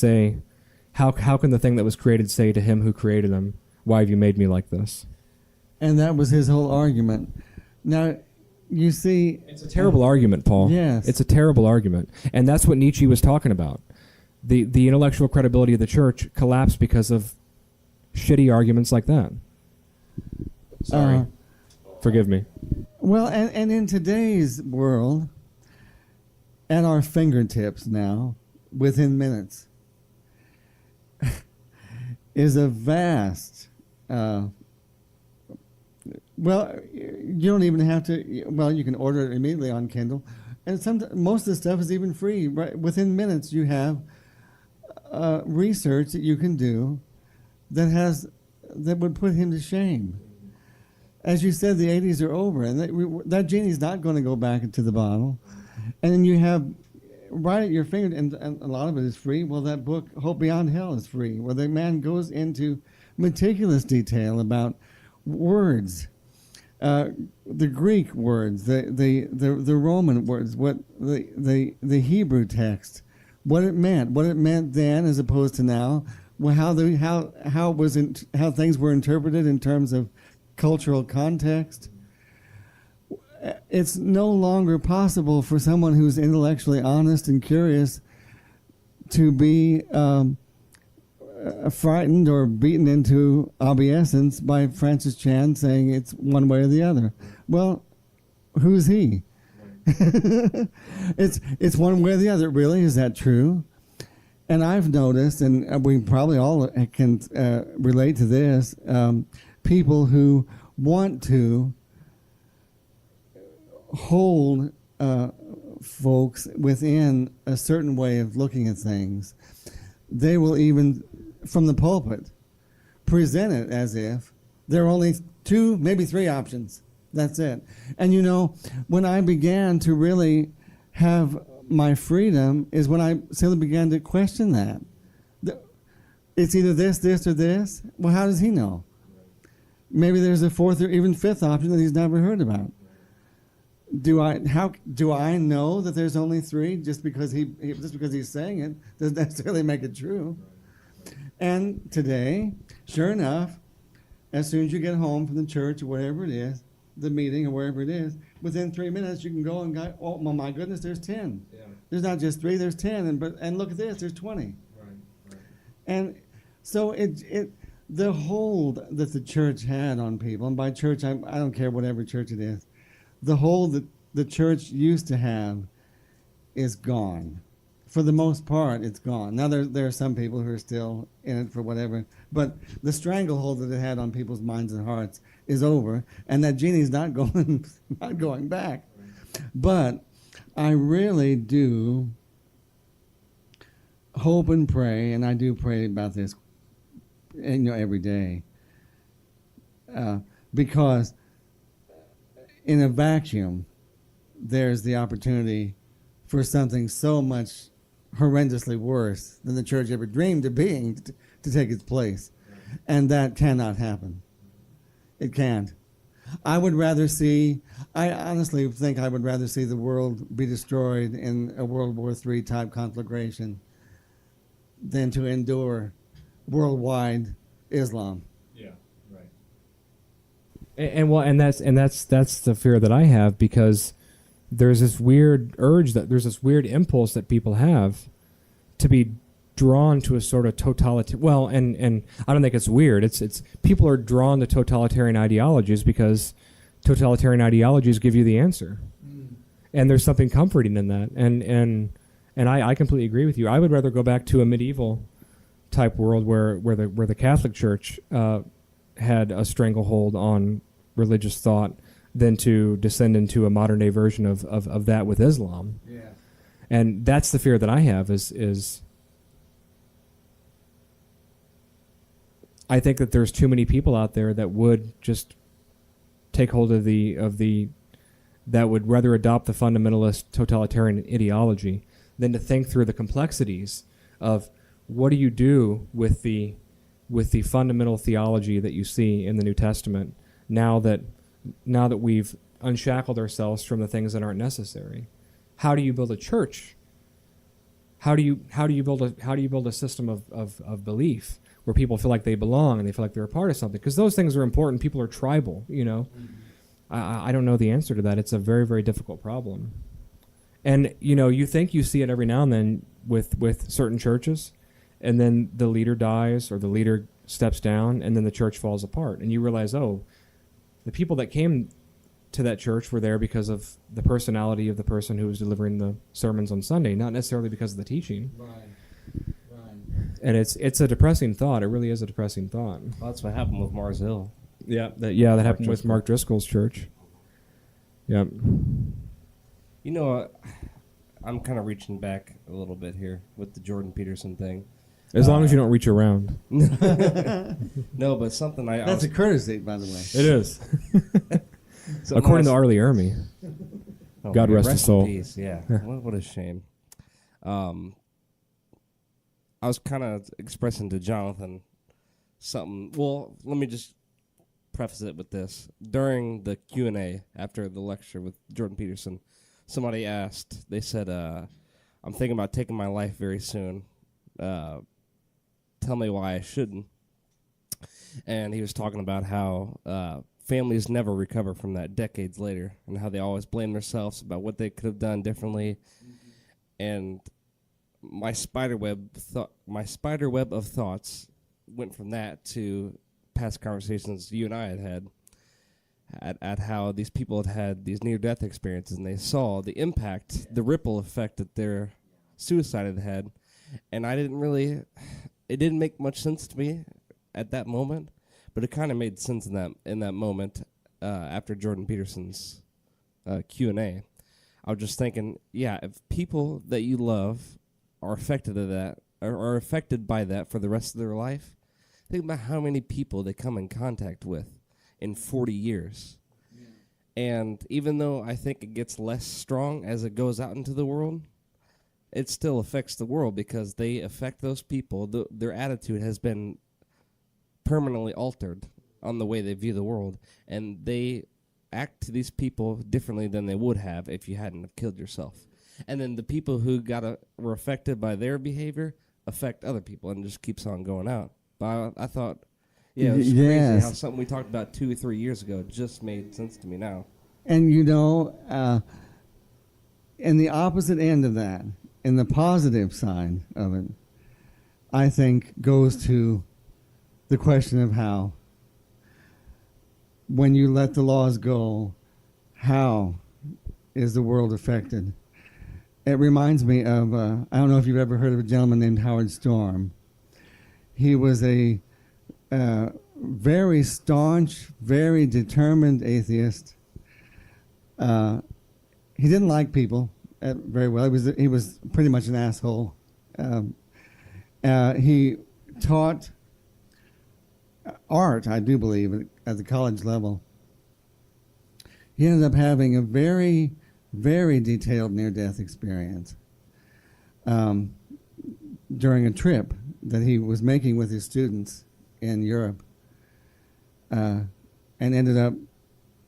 that was created say to him who created them, why have you made me like this? And that was his whole argument. Now, you see... It's a terrible argument, Paul. Yes. It's a terrible argument. And that's what Nietzsche was talking about. The intellectual credibility of the church collapsed because of shitty arguments like that. Sorry. Forgive me. Well, and in today's world... at our fingertips now, within minutes, is a vast... you don't even have to... Well, you can order it immediately on Kindle. And most of the stuff is even free. Right? Within minutes, you have research that you can do that would put him to shame. As you said, the 80s are over, and that genie's not going to go back into the bottle. And then you have right at your finger, and a lot of it is free. Well, that book, Hope Beyond Hell, is free, where the man goes into meticulous detail about words, the Greek words, the Roman words, what the Hebrew text, what it meant then as opposed to now, well, how things were interpreted in terms of cultural context. It's no longer possible for someone who's intellectually honest and curious to be frightened or beaten into obeisances by Francis Chan saying it's one way or the other. Well, who's he? It's one way or the other. Really, is that true? And I've noticed, and we probably all can relate to this, people who want to hold folks within a certain way of looking at things. They will even, from the pulpit, present it as if there are only 2, maybe 3 options. That's it. And you know, when I began to really have my freedom is when I simply began to question that. It's either this, or this. Well, how does he know? Maybe there's a 4th or even 5th option that he's never heard about. Do I know that there's only 3 just because he's saying it doesn't necessarily make it true. And today, sure enough, as soon as you get home from the church or whatever it is, the meeting or wherever it is, within 3 minutes you can go and go, oh my goodness, there's 10. Yeah. There's not just 3, there's 10, and look at this, there's 20. Right. And so the hold that the church had on people, and by church I don't care whatever church it is, the hold that the church used to have is gone. For the most part, it's gone. Now there are some people who are still in it for whatever, but the stranglehold that it had on people's minds and hearts is over, and that genie's not going back. But I really do hope and pray, and I do pray about this, every day, because in a vacuum, there's the opportunity for something so much horrendously worse than the church ever dreamed of being to take its place. And that cannot happen. It can't. I honestly think I would rather see the world be destroyed in a World War III type conflagration than to endure worldwide Islam. And that's the fear that I have, because there's this weird impulse that people have to be drawn to a sort of totalitarian. Well, and I don't think it's weird. It's people are drawn to totalitarian ideologies because totalitarian ideologies give you the answer, and there's something comforting in that. And I completely agree with you. I would rather go back to a medieval type world where the Catholic Church had a stranglehold on religious thought than to descend into a modern day version of that with Islam. Yeah. And that's the fear that I have is I think that there's too many people out there that would just take hold of that would rather adopt the fundamentalist totalitarian ideology than to think through the complexities of what do you do with the fundamental theology that you see in the New Testament now that we've unshackled ourselves from the things that aren't necessary. How do you build a church? How do you build a system of belief where people feel like they belong and they feel like they're a part of something? Because those things are important. People are tribal, Mm-hmm. I don't know the answer to that. It's a very, very difficult problem. And you think you see it every now and then with certain churches, and then the leader dies or the leader steps down, and then the church falls apart, and you realize, oh, the people that came to that church were there because of the personality of the person who was delivering the sermons on Sunday, not necessarily because of the teaching. Right. And it's a depressing thought. It really is a depressing thought. Well, that's what happened with Mars Hill. Yeah, that happened with Mark Driscoll's church. Yep. I'm kind of reaching back a little bit here with the Jordan Peterson thing. As long as you don't reach around. No, but something That's a courtesy, by the way. It is. According to Arlie Ermy. Oh, God rest his soul. Peace. Yeah. What a shame. I was kind of expressing to Jonathan something. Well, let me just preface it with this. During the Q&A after the lecture with Jordan Peterson, somebody asked, they said, I'm thinking about taking my life very soon. Tell me why I shouldn't. And he was talking about how families never recover from that decades later, and how they always blame themselves about what they could have done differently. And my spiderweb of thoughts went from that to past conversations you and I had at how these people had these near-death experiences, and they saw the impact, the ripple effect that their suicide had. And it didn't make much sense to me at that moment, but it kind of made sense in that moment after Jordan Peterson's Q&A. I was just thinking, yeah, if people that you love are affected by that for the rest of their life, think about how many people they come in contact with in 40 years. Yeah. And even though I think it gets less strong as it goes out into the world, it still affects the world because they affect those people. Their attitude has been permanently altered on the way they view the world, and they act to these people differently than they would have if you hadn't have killed yourself. And then the people who were affected by their behavior affect other people, and it just keeps on going out. But I thought, yeah, it was crazy how something we talked about 2 or 3 years ago just made sense to me now. And in the opposite end of that, in the positive side of it, I think goes to the question of how, when you let the laws go, how is the world affected? It reminds me of, I don't know if you've ever heard of a gentleman named Howard Storm. He was a very staunch, very determined atheist. He didn't like people very well. He was pretty much an asshole. He taught art, I do believe, at the college level. He ended up having a very, very detailed near-death experience during a trip that he was making with his students in Europe, and ended up,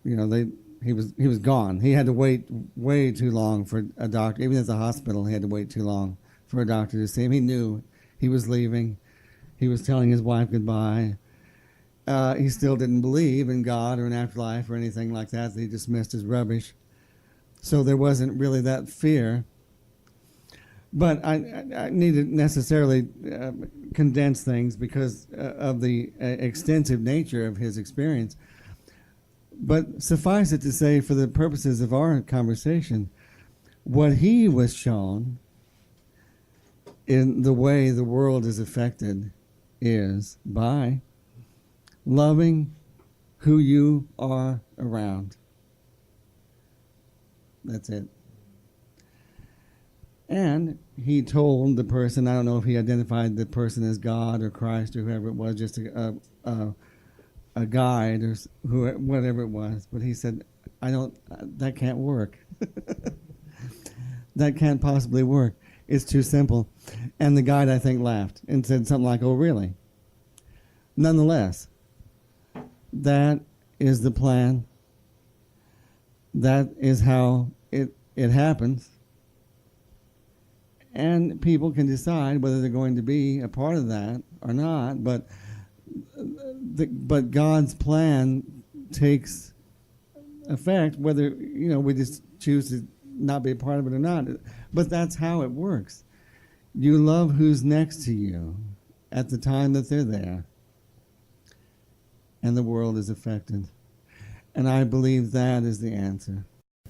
he was gone. He had to wait way too long for a doctor. Even at the hospital, he had to wait too long for a doctor to see him. He knew he was leaving. He was telling his wife goodbye. He still didn't believe in God or an afterlife or anything like that. He dismissed as rubbish. So there wasn't really that fear. But I need to necessarily condense things because of the extensive nature of his experience. But suffice it to say, for the purposes of our conversation, what he was shown in the way the world is affected is by loving who you are around. That's it. And he told the person, I don't know if he identified the person as God or Christ or whoever it was, just a guide or whatever it was, but he said, that can't work. That can't possibly work. It's too simple. And the guide, I think, laughed and said something like, oh, really? Nonetheless, that is the plan. That is how it happens. And people can decide whether they're going to be a part of that or not, but God's plan takes effect whether we just choose to not be a part of it or not. But that's how it works. You love who's next to you at the time that they're there, and the world is affected. And I believe that is the answer.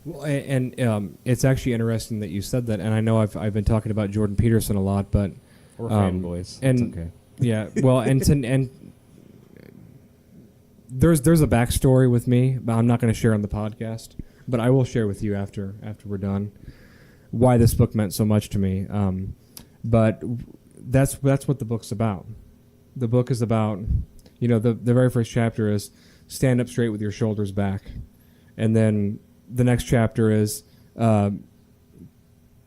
Well, and it's actually interesting that you said that, and I know I've been talking about Jordan Peterson a lot, but we're fanboys. And it's okay. Yeah, well, and there's a backstory with me, but I'm not going to share on the podcast, but I will share with you after we're done why this book meant so much to me. But that's what the book's about. The book is about, the very first chapter is stand up straight with your shoulders back, and then the next chapter is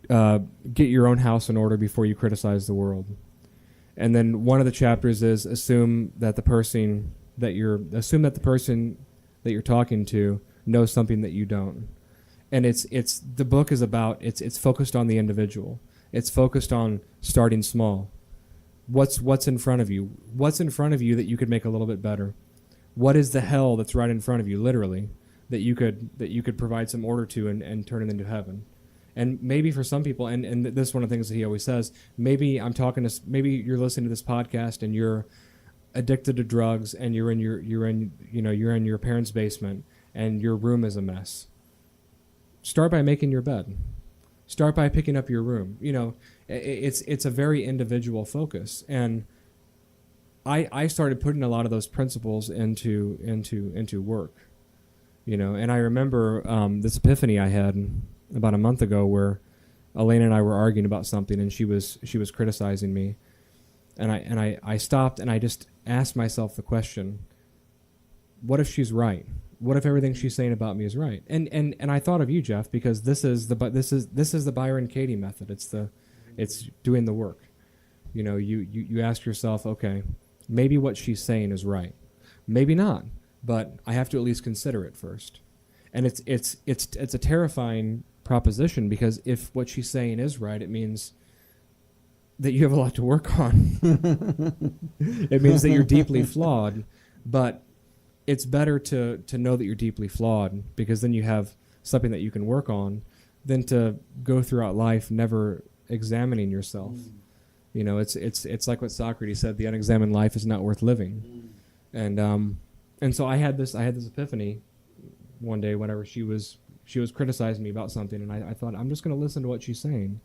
get your own house in order before you criticize the world. And then one of the chapters is assume that the person that you're talking to knows something that you don't. And it's the book is about it's focused on the individual. It's focused on starting small. What's in front of you? What's in front of you that you could make a little bit better? What is the hell that's right in front of you, literally, that you could provide some order to and turn it into heaven? And maybe for some people, and this is one of the things that he always says, maybe you're listening to this podcast and you're addicted to drugs and you're in your parents' basement and your room is a mess. Start by making your bed. Start by picking up your room. It's a very individual focus, and I started putting a lot of those principles into work. And I remember this epiphany I had about a month ago where Elena and I were arguing about something, and she was criticizing me, and I stopped and I just asked myself the question: what if she's right? What if everything she's saying about me is right? And I thought of you, Jeff, because this is the Byron Katie method. It's doing the work. You ask yourself, okay, maybe what she's saying is right, maybe not, but I have to at least consider it first. And it's a terrifying proposition, because if what she's saying is right, it means that you have a lot to work on. It means that you're deeply flawed, but it's better to know that you're deeply flawed, because then you have something that you can work on, than to go throughout life never examining yourself. It's like what Socrates said: the unexamined life is not worth living. And so I had this epiphany one day whenever she was criticizing me about something, and I thought, I'm just going to listen to what she's saying,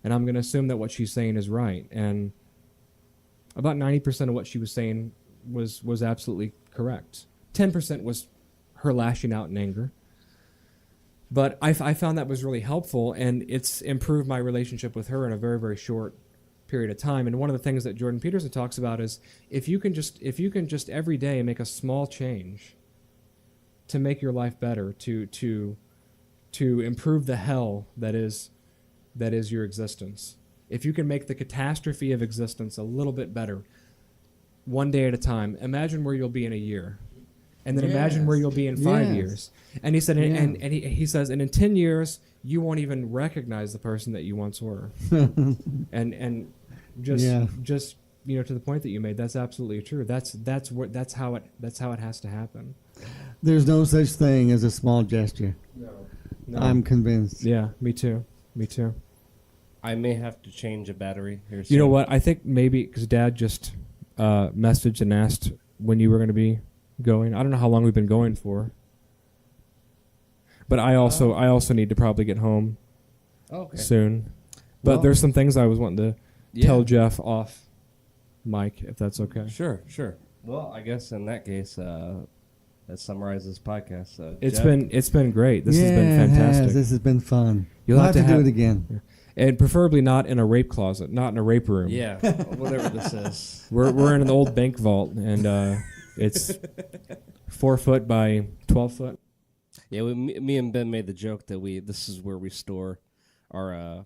and I'm going to assume that what she's saying is right. And about 90% of what she was saying was absolutely correct. 10% was her lashing out in anger. But I found that was really helpful, and it's improved my relationship with her in a very, very short period of time. And one of the things that Jordan Peterson talks about is if you can just every day make a small change to make your life better, to improve the hell that is your existence. If you can make the catastrophe of existence a little bit better, one day at a time, imagine where you'll be in a year, and then imagine where you'll be in 5 years. And he said, and he says, and in 10 years, you won't even recognize the person that you once were. and just to the point that you made, that's absolutely true. That's how it has to happen. There's no such thing as a small gesture. No. I'm convinced. Yeah, me too. I may have to change a battery here soon. You know what? I think maybe because Dad just messaged and asked when you were going to be going. I don't know how long we've been going for. But I also need to probably get home soon. But there's some things I was wanting to tell Jeff off mic, if that's okay. Sure. Well, I guess in that case, that summarizes this podcast. It's been great. This has been fantastic. This has been fun. You'll have to do it again. And preferably not in a rape closet, not in a rape room. Yeah, whatever this is. We're in an old bank vault, and it's 4 foot by 12 foot. Yeah, me and Ben made the joke that this is where we store our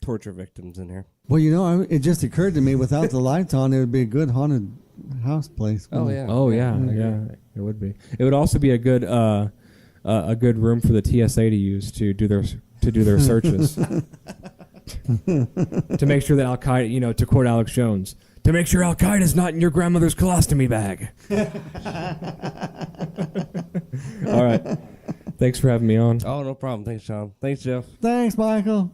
torture victims in here. Well, it just occurred to me, without the lights on, it would be a good haunted house place. Oh yeah, it would be. It would also be a good room for the TSA to use to do their searches. To make sure that Al Qaeda, to quote Alex Jones, to make sure Al Qaeda's not in your grandmother's colostomy bag. All right. Thanks for having me on. Oh, no problem. Thanks, Sean. Thanks, Jeff. Thanks, Michael.